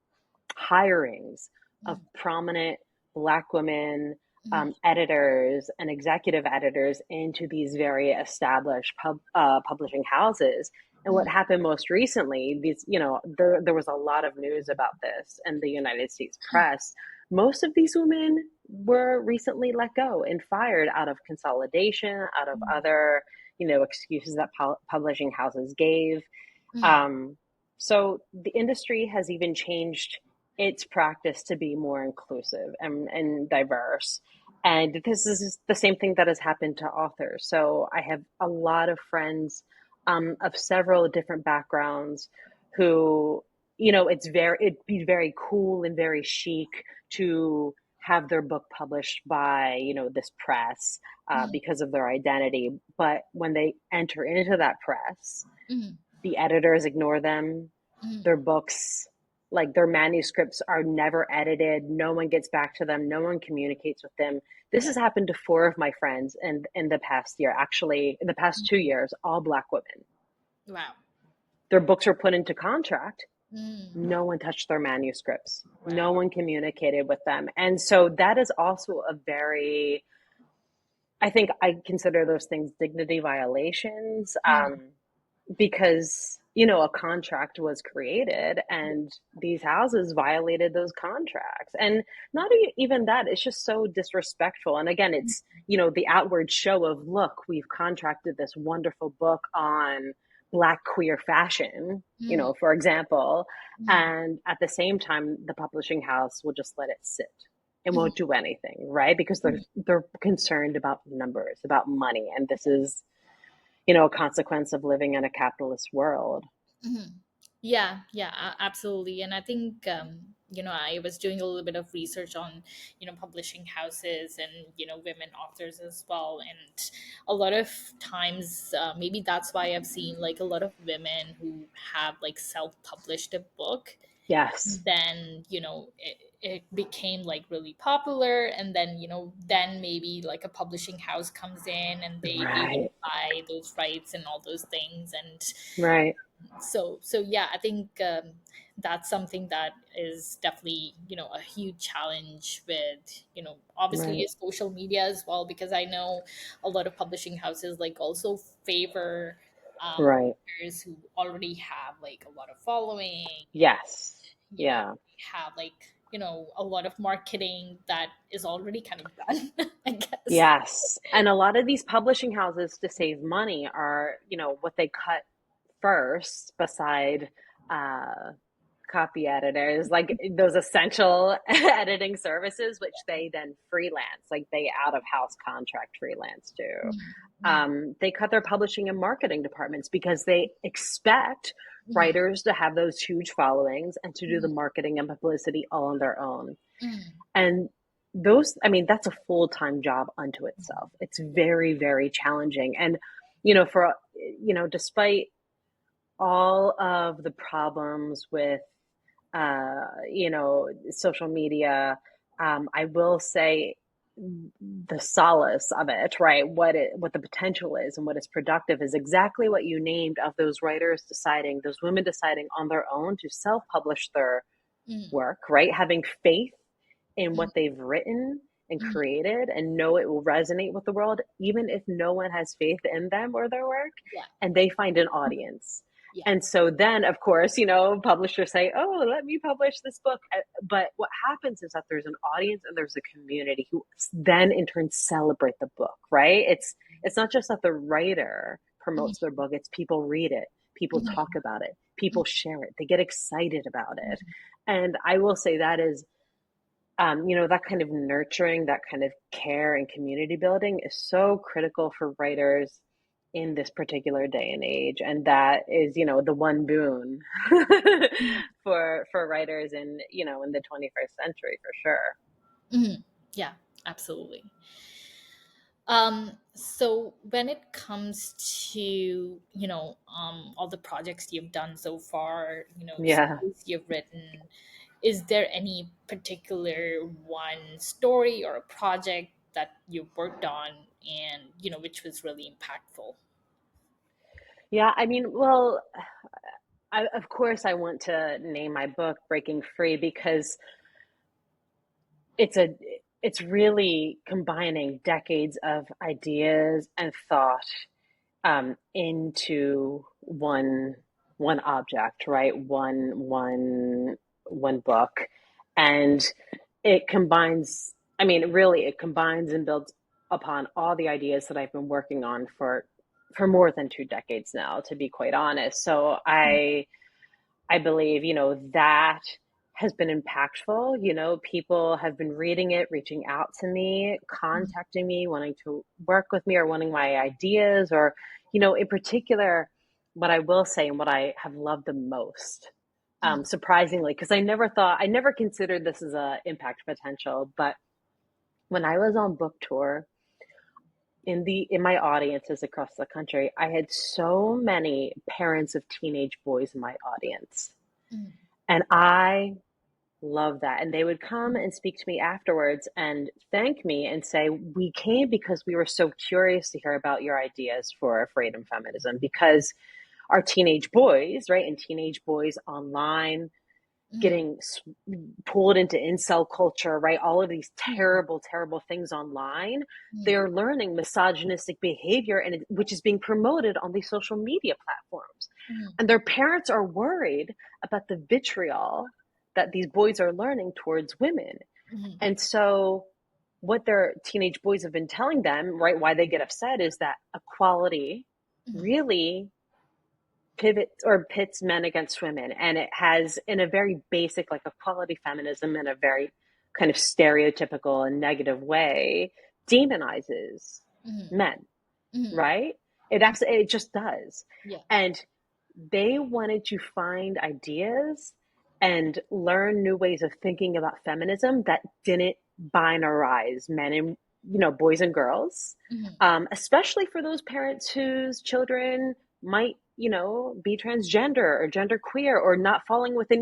hirings of Mm, prominent Black women, mm, editors and executive editors into these very established publishing houses. And what mm, happened most recently, there was a lot of news about this in the United States mm, press. Most of these women were recently let go and fired out of consolidation, out of mm, other, excuses that publishing houses gave. mm, Um, so the industry has even changed its practice to be more inclusive and diverse. And this is the same thing that has happened to authors. So I have a lot of friends, of several different backgrounds who, it'd be very cool and very chic to have their book published by, this press Mhm. because of their identity. But when they enter into that press, Mhm. the editors ignore them. Mhm. Their books, like their manuscripts, are never edited. No one gets back to them. No one communicates with them. This Yeah. has happened to four of my friends in the past year, actually, in the past 2 years, all Black women. Wow. Their books were put into contract. Mm. No one touched their manuscripts. No Wow. one communicated with them. And so that is also a very, I think I consider those things dignity violations. Mm. Because a contract was created and these houses violated those contracts, and not even that, it's just so disrespectful. And again, it's the outward show of, look, we've contracted this wonderful book on Black queer fashion, Mm. for example, Mm. and at the same time the publishing house will just let it sit and Mhm. won't do anything, right? Because they're concerned about numbers, about money, and this is a consequence of living in a capitalist world. Mhm. Yeah, yeah, absolutely. And I think, I was doing a little bit of research on, publishing houses and, women authors as well. And a lot of times, maybe that's why I've seen like a lot of women who have like self-published a book, Yes. then, it became like really popular. And then, then maybe like a publishing house comes in and they want Right. to buy those rights and all those things. And Right. so yeah, I think that's something that is definitely a huge challenge with obviously Right. is social media as well, because I know a lot of publishing houses like also favor Right. authors who already have like a lot of following, Yes. and Yeah. have like a lot of marketing that is already kind of done. I guess. Yes. And a lot of these publishing houses, to save money, are, what they cut first beside uh copy editors, like those essential editing services, which they then freelance, like they out of house contract freelance too. Mm, mm, They cut their publishing and marketing departments because they expect mm, writers to have those huge followings and to do the mm, marketing and publicity all on their own. mm, And that's a full time job unto itself. It's very, very challenging. And, despite all of the problems with social media, I will say the solace of it, right? What the potential is and what is productive is exactly what you named, of those writers deciding, those women deciding on their own to self-publish their mm, work, right? Having faith in mm, what they've written and mm. created and know it will resonate with the world, even if no one has faith in them or their work, Yeah. and they find an audience. Yeah. And so then, of course, publishers say, oh, let me publish this book. But what happens is that there's an audience and there's a community who then in turn celebrate the book, right? It's not just that the writer promotes their Mhm, book, it's people read it, people talk mhm, about it, people share it, they get excited about it. mhm, And I will say that is that kind of nurturing, that kind of care and community building is so critical for writers in this particular day and age. And that is, the one boon mhm, for writers in the 21st century, for sure. mhm. Yeah, absolutely. So when it comes to, all the projects you've done so far, Yeah. stories you've written, is there any particular one story or a project that you worked on and, which was really impactful? Yeah. I mean, well, of course, I want to name my book Breaking Free because it's a it's really combining decades of ideas and thought into one object, right? One book, and it combines. I mean, really, it combines and builds upon all the ideas that I've been working on for more than 2 decades now, to be quite honest. So I believe, that has been impactful. People have been reading it, reaching out to me, Mhm, contacting me, wanting to work with me or wanting my ideas, or, in particular, what I will say and what I have loved the most, Mm, surprisingly, because I never considered this as a impact potential, but when I was on book tour in my audiences across the country, I had so many parents of teenage boys in my audience. mm, And I love that. And they would come and speak to me afterwards and thank me and say, we came because we were so curious to hear about your ideas for freedom feminism, because our teenage boys, right, and teenage boys online mm, getting pulled into incel culture, right? All of these mm, terrible, terrible things online. mm, They're learning misogynistic behavior, and which is being promoted on these social media platforms. mm, And their parents are worried about the vitriol that these boys are learning towards women. mm, And so, what their teenage boys have been telling them, right, why they get upset is that equality mm, really pivots or pits men against women, and it has, in a very basic, like equality feminism, in a very kind of stereotypical and negative way, demonizes mm, men, mm. right? It just does. Yeah. And they wanted to find ideas and learn new ways of thinking about feminism that didn't binarize men and, boys and girls, Mm, especially for those parents whose children might, be transgender or genderqueer or not falling within,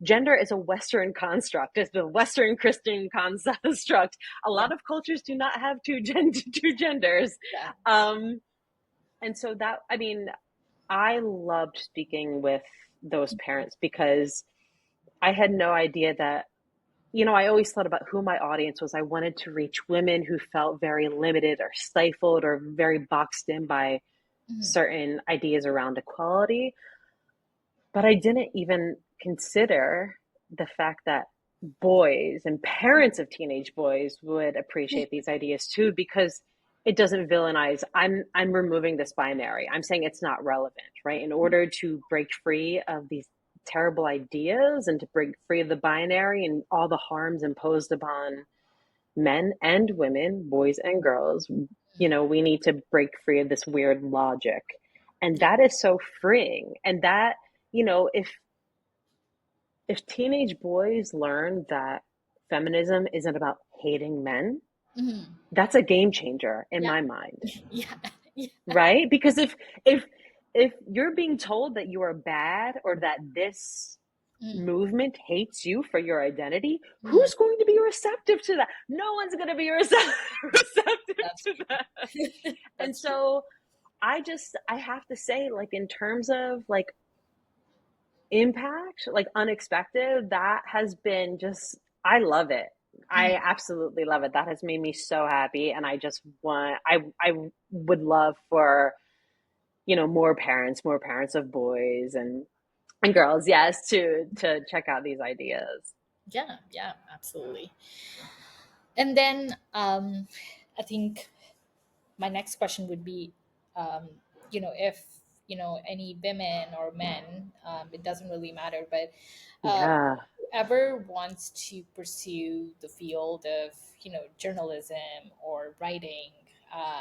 gender is a Western construct. It's a Western Christian construct. A yeah. lot of cultures do not have two genders. Yeah. Um, and so that, I mean, I loved speaking with those parents because I had no idea that, I always thought about who my audience was. I wanted to reach women who felt very limited or stifled or very boxed in by Mm, certain ideas around equality. But I didn't even consider the fact that boys and parents of teenage boys would appreciate these ideas too, because it doesn't villainize. I'm removing this binary. I'm saying it's not relevant, right? In order to break free of these terrible ideas and to break free of the binary and all the harms imposed upon men and women, boys and girls, we need to break free of this weird logic. And yeah. that is so freeing. And that, if teenage boys learn that feminism isn't about hating men, Mm, that's a game changer in yeah. my mind, Yeah. Yeah. right? Because if you're being told that you are bad or that this Mm, movement hates you for your identity, mm, who's going to be receptive to that? No one's going to be receptive that's to that. true. And That's true. so I have to say, like, in terms of like impact, like unexpected, that has been just, I love it. I Mm, absolutely love it. That has made me so happy. And I would love for, more parents of boys and girls, yes, to check out these ideas. yeah. Yeah. Absolutely. And then I think my next question would be, um, if any women or men, it doesn't really matter, but Yeah. whoever wants to pursue the field of journalism or writing,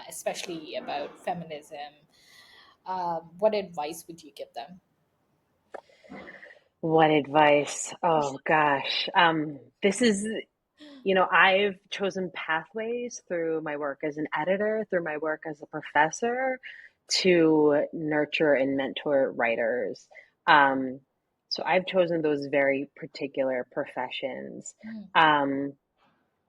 especially about feminism, what advice would you give them? What advice? Oh gosh. This is, I've chosen pathways through my work as an editor, through my work as a professor, to nurture and mentor writers. Um, so I've chosen those very particular professions. Mm, Um,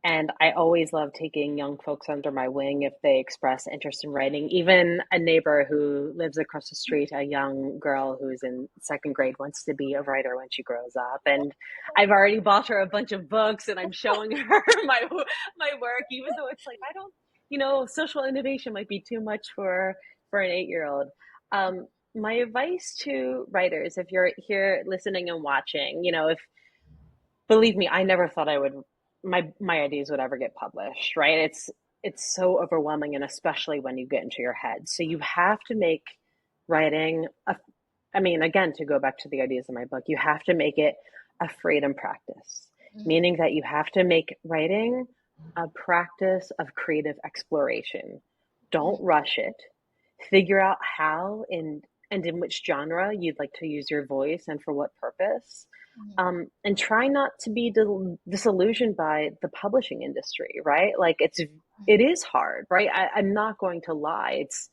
and I always love taking young folks under my wing if they express interest in writing. Even a neighbor who lives across the street, a young girl who's in second grade, wants to be a writer when she grows up. And I've already bought her a bunch of books and I'm showing her my work, even though it's like, I don't, social innovation might be too much for an 8-year-old. My advice to writers, if you're here listening and watching, if believe me, I never thought I would my ideas would ever get published, right? It's so overwhelming, and especially when you get into your head. So you have to make writing a, I mean, again, to go back to the ideas in my book, you have to make it a freedom practice, mm, meaning that you have to make writing a practice of creative exploration. Don't mm, rush it. Figure out how and in which genre you'd like to use your voice and for what purpose. Mhm. And try not to be disillusioned by the publishing industry, right? Like it is hard, right? I'm not going to lie. It's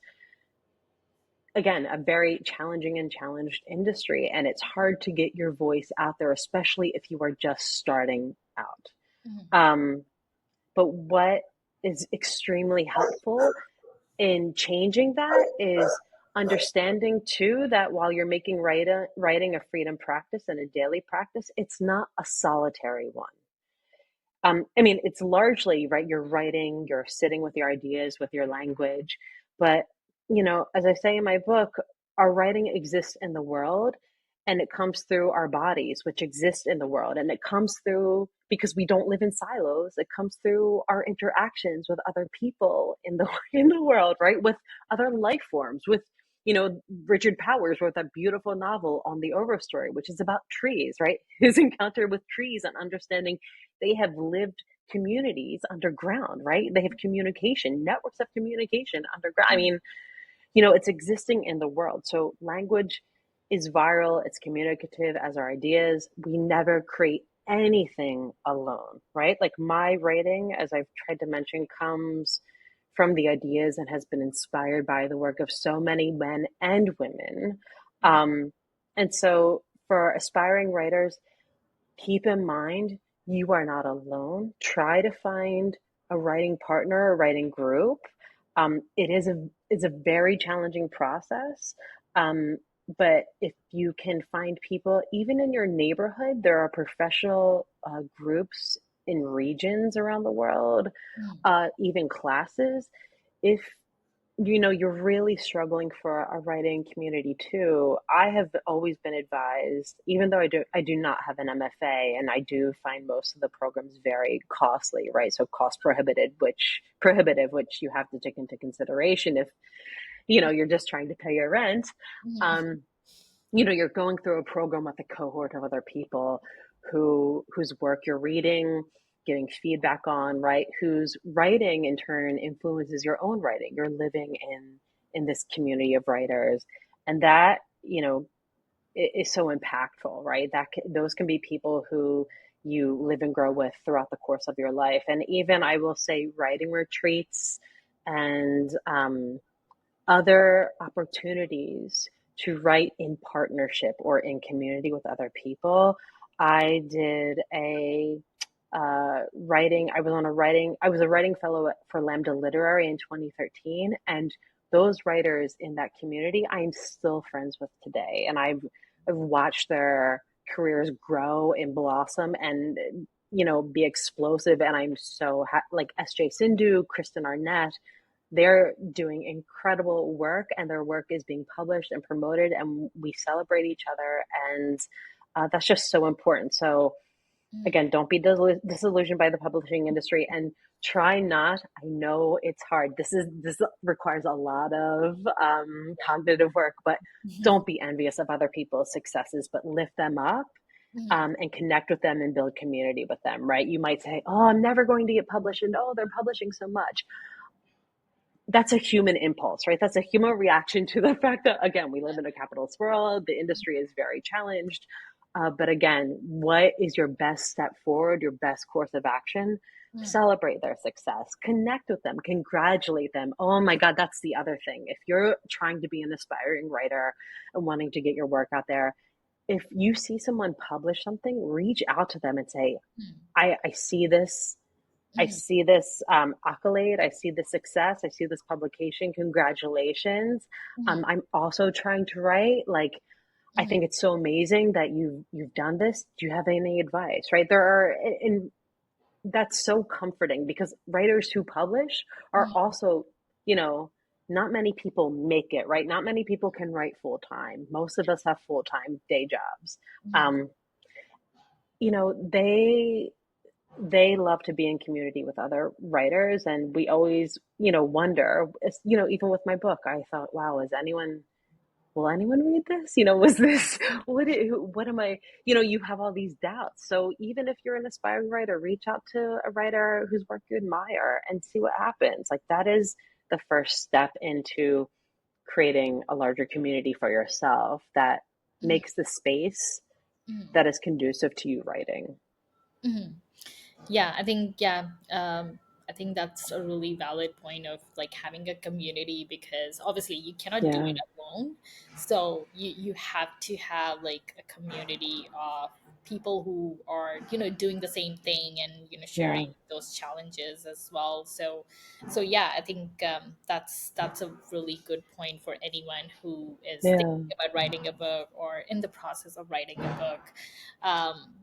again a very challenging and challenged industry, and it's hard to get your voice out there, especially if you are just starting out. Mhm. Um, but what is extremely helpful in changing that is understanding too that while you're making writing a freedom practice and a daily practice, it's not a solitary one. I mean, it's largely, right, you're writing, you're sitting with your ideas, with your language. But, as I say in my book, our writing exists in the world and it comes through our bodies, which exist in the world. And it comes through because we don't live in silos. It comes through our interactions with other people in the in the world, right? With other life forms, with Richard Powers wrote that beautiful novel on the Overstory, which is about trees, right? His encounter with trees and understanding they have lived communities underground, right? They have communication, networks of communication underground. I mean, it's existing in the world. So language is viral, it's communicative as our ideas. We never create anything alone, right? Like my writing, as I've tried to mention, comes from the ideas and has been inspired by the work of so many men and women. Mhm. And so for aspiring writers, keep in mind you are not alone. Try to find a writing partner, a writing group. It's a very challenging process. Um, but if you can find people, even in your neighborhood, there are professional groups in regions around the world, Mhm. even classes. If you're really struggling for a writing community too. I have always been advised, even though I do not have an MFA, and I do find most of the programs very costly, right? So cost prohibitive, which you have to take into consideration if you're just trying to pay your rent. Mhm. Um, you're going through a program with a cohort of other people whose work you're reading, getting feedback on, right? Whose writing in turn influences your own writing. You're living in this community of writers, and that is so impactful, right? Those can be people who you live and grow with throughout the course of your life, and even I will say writing retreats and other opportunities to write in partnership or in community with other people. I did a writing. I was a writing fellow for Lambda Literary in 2013, and those writers in that community, I'm still friends with today, and I've watched their careers grow and blossom and be explosive. And I'm so like SJ Sindhu, Kristen Arnett, they're doing incredible work, and their work is being published and promoted, and we celebrate each other. And that's just so important. So, Mhm. again, don't be disillusioned by the publishing industry, and try not. I know it's hard. This requires a lot of cognitive work, but Mhm. don't be envious of other people's successes, but lift them up. Mhm. And connect with them and build community with them, right? You might say, oh, I'm never going to get published, and oh, they're publishing so much. That's a human impulse, right? That's a human reaction to the fact that, again, we live in a capitalist world. The industry is very challenged. But again, what is your best step forward, your best course of action? Mhm. Celebrate their success, connect with them, congratulate them. Oh my God, that's the other thing. If you're trying to be an aspiring writer and wanting to get your work out there, if you see someone publish something, reach out to them and say, Mhm. I see this. I Mhm. see this accolade. I see the success. I see this publication. Congratulations. Mhm. I'm also trying to write. Like, I Mhm. think it's so amazing that you've done this. Do you have any advice? Right? There are, and that's so comforting because writers who publish are Mhm. also, you know, not many people make it, right? Not many people can write full time. Most of us have full time day jobs. Mhm. Um, you know, they love to be in community with other writers, and we always wonder, even with my book, I thought, wow, will anyone read this? Was this what am I, you have all these doubts. So even if you're an aspiring writer, reach out to a writer whose work you admire and see what happens. Like, that is the first step into creating a larger community for yourself that Mhm. makes the space Mhm. that is conducive to you writing. Mhm. Yeah, I think, yeah, I think that's a really valid point of like having a community, because obviously you cannot do Yeah, it alone. So you have to have like a community of people who are, doing the same thing, and yeah, sharing those challenges as well. So yeah, I think, that's a really good point for anyone who is yeah, thinking about writing a book or in the process of writing a book. um,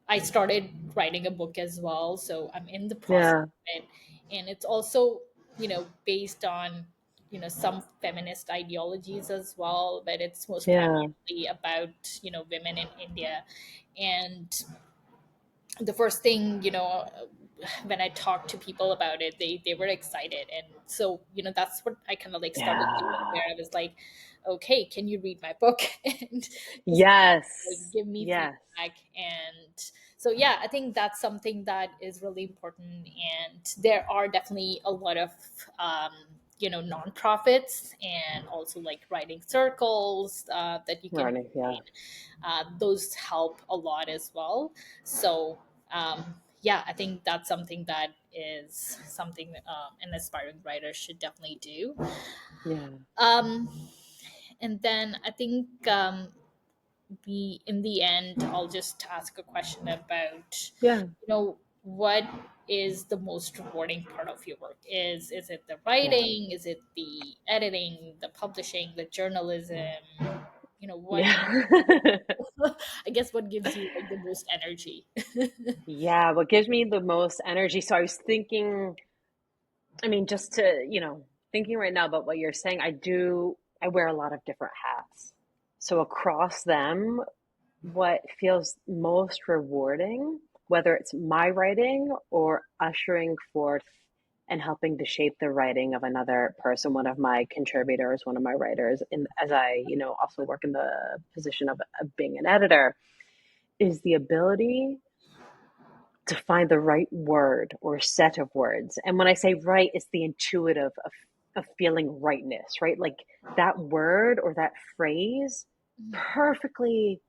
I started writing a book as well, so I'm in the process yeah, of it, and it's also, based on, some feminist ideologies as well, but it's most yeah, primarily about, women in India. And the first thing, when I talked to people about it, they were excited. And so, that's what I kind of like started doing, yeah. where I was like, okay, can you read my book? And just like Yes, give me yes, feedback. And so yeah, I think that's something that is really important. And there are definitely a lot of nonprofits, and also like writing circles, that you can running, yeah, join. Those help a lot as well. So yeah, I think that's something that is something, an aspiring writer should definitely do. yeah, um, and then I think, we in the end, I'll just ask a question about, yeah, what is the most rewarding part of your work? Is it the yeah, writing? Is it the editing, the publishing, the journalism? What yeah. I guess what gives you like the most energy? Yeah, what gives me the most energy? So I was thinking, I mean, just to, thinking right now about what you're saying, I wear a lot of different hats. So across them, what feels most rewarding, whether it's my writing or ushering forth and helping to shape the writing of another person, one of my contributors, one of my writers, and as I, also work in the position of being an editor, is the ability to find the right word or set of words. And when I say right, it's the intuitive of feeling rightness, right? Like that word or that phrase perfectly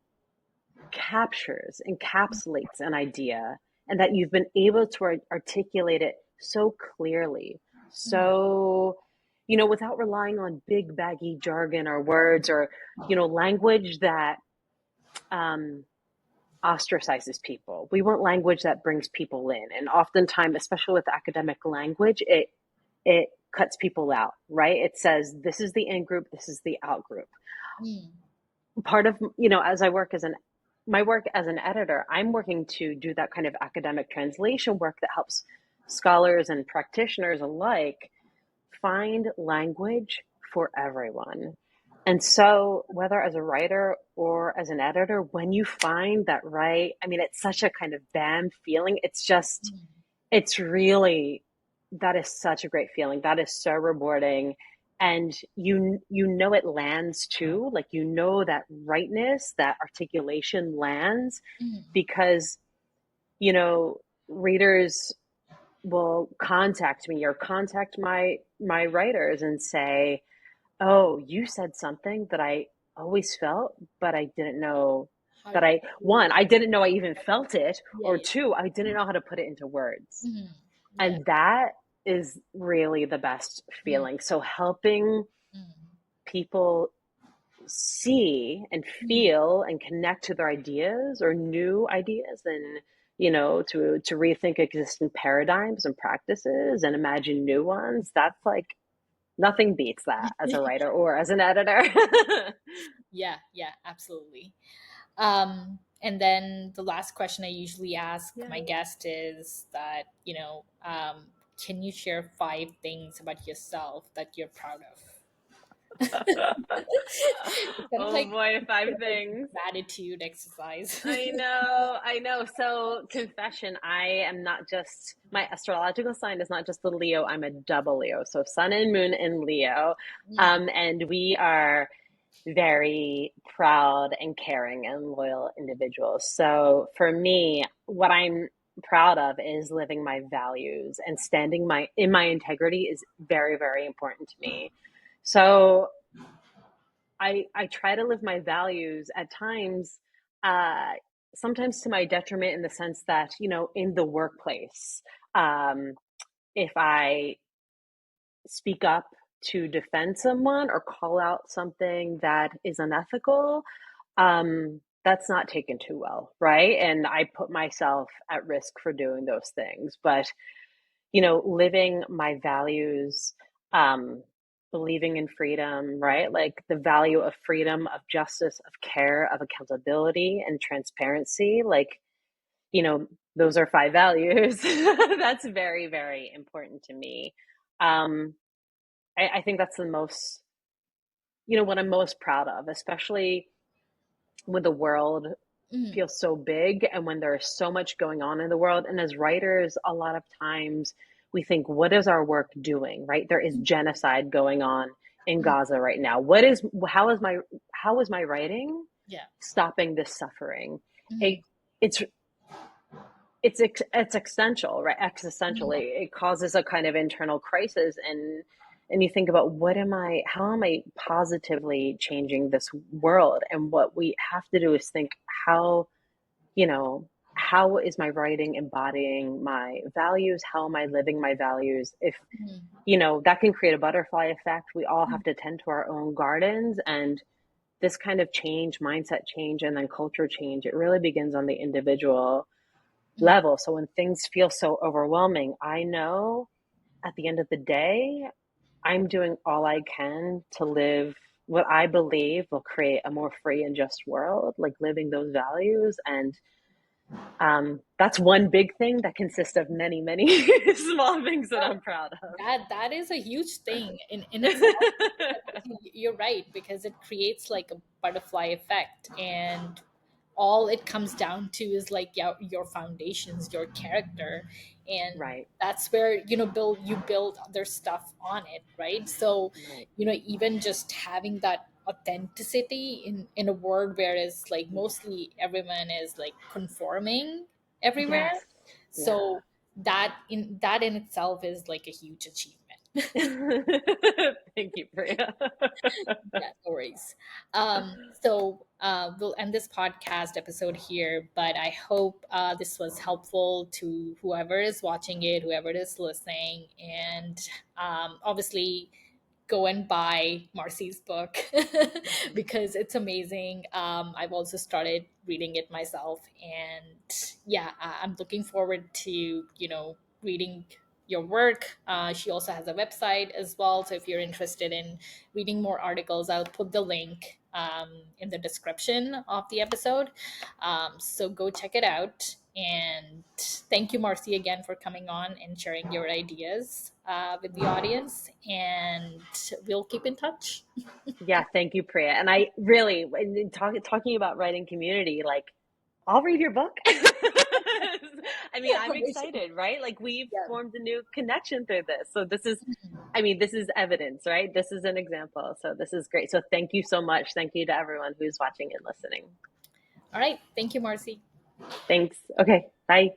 captures, encapsulates an idea, and that you've been able to articulate it so clearly, so, without relying on big baggy jargon or words or, language that um, ostracizes people. We want language that brings people in. And oftentimes, especially with academic language, it cuts people out, right? It says this is the in group, this is the out group. Mm, Part of, as I work as an my work as an editor, I'm working to do that kind of academic translation work that helps scholars and practitioners alike find language for everyone. And so, whether as a writer or as an editor, when you find that right, I mean, it's such a kind of bam feeling. It's really, that is such a great feeling. That is so rewarding. And it lands too, like, that rightness, that articulation lands mm, because, readers will contact me or contact my writers and say, "Oh, you said something that I always felt, but I didn't know how that to I do one, I didn't know I even felt it, Yeah, or yeah. two, I didn't know how to put it into words." Mhm. Yeah. And that is really the best Mm, feeling. So helping mm, people see and mm, feel and connect to their ideas or new ideas, and to rethink existing paradigms and practices and imagine new ones, that's like nothing beats that as a writer or as an editor. yeah, yeah, absolutely. And then the last question I usually ask Yeah. my guest is that, can you share 5 things about yourself that you're proud of? It's kind of Oh like boy, a five bit of a things. gratitude exercise. I know, I know. So, confession, I am not just, my astrological sign is not just the Leo, I'm a double Leo. So, sun and moon in Leo. Mm, And we are very proud and caring and loyal individuals. So, for me, what I'm proud of is living my values and standing in my integrity is very, very important to me. So, I try to live my values at times, uh, sometimes to my detriment in the sense that, in the workplace, um, if I speak up to defend someone or call out something that is unethical, that's not taken too well, right? And I put myself at risk for doing those things. But, living my values, um, believing in freedom, right? Like the value of freedom, of justice, of care, of accountability, and transparency, like, you know, those are five values. That's very, very important to me. Um, I think that's the most, what I'm most proud of, especially when the world Mm, feels so big and when there's so much going on in the world. And as writers, a lot of times we think, what is our work doing, right? There is genocide going on in mm, Gaza right now. How is my writing yeah. stopping this suffering? It, Mm, it's it's existential, right? mm, Existentially, it causes a kind of internal crisis, and you think about how am I positively changing this world? And what we have to do is think, how you know how is my writing embodying my values? How am I living my values? If mm, that can create a butterfly effect. We all mm, have to tend to our own gardens, and this kind of change, mindset change, and then culture change, it really begins on the individual mm, level. So when things feel so overwhelming, I know at the end of the day, I'm doing all I can to live what I believe will create a more free and just world, like living those values. And that's one big thing that consists of many, many small things that I'm proud that is a huge thing in itself. You're right, because it creates like a butterfly effect, and all it comes down to is like your foundations, your character, and Right, that's where you build other stuff on it, right? So right. even just having that authenticity in a world where it's like mostly everyone is like conforming everywhere. Yes. Yeah. So that in itself is like a huge achievement. Thank you, Priya. Yeah, no worries. So we'll end this podcast episode here, but I hope this was helpful to whoever is watching it, whoever is listening, and obviously go and buy Marcie's book because it's amazing. I've also started reading it myself, and yeah, I'm looking forward to reading your work. She also has a website as well, so if you're interested in reading more articles, I'll put the link in the description of the episode. So go check it out. And thank you, Marcie, again for coming on and sharing your ideas with the audience. And we'll keep in touch. Yeah, thank you, Priya. And I really, talking about writing community, like, I'll read your book. I mean, I'm excited, right? Like, we've Yeah. formed a new connection through this. So this is evidence, right? This is an example. So this is great. So thank you so much. Thank you to everyone who's watching and listening. All right. Thank you, Marcie. Thanks. Okay. Bye.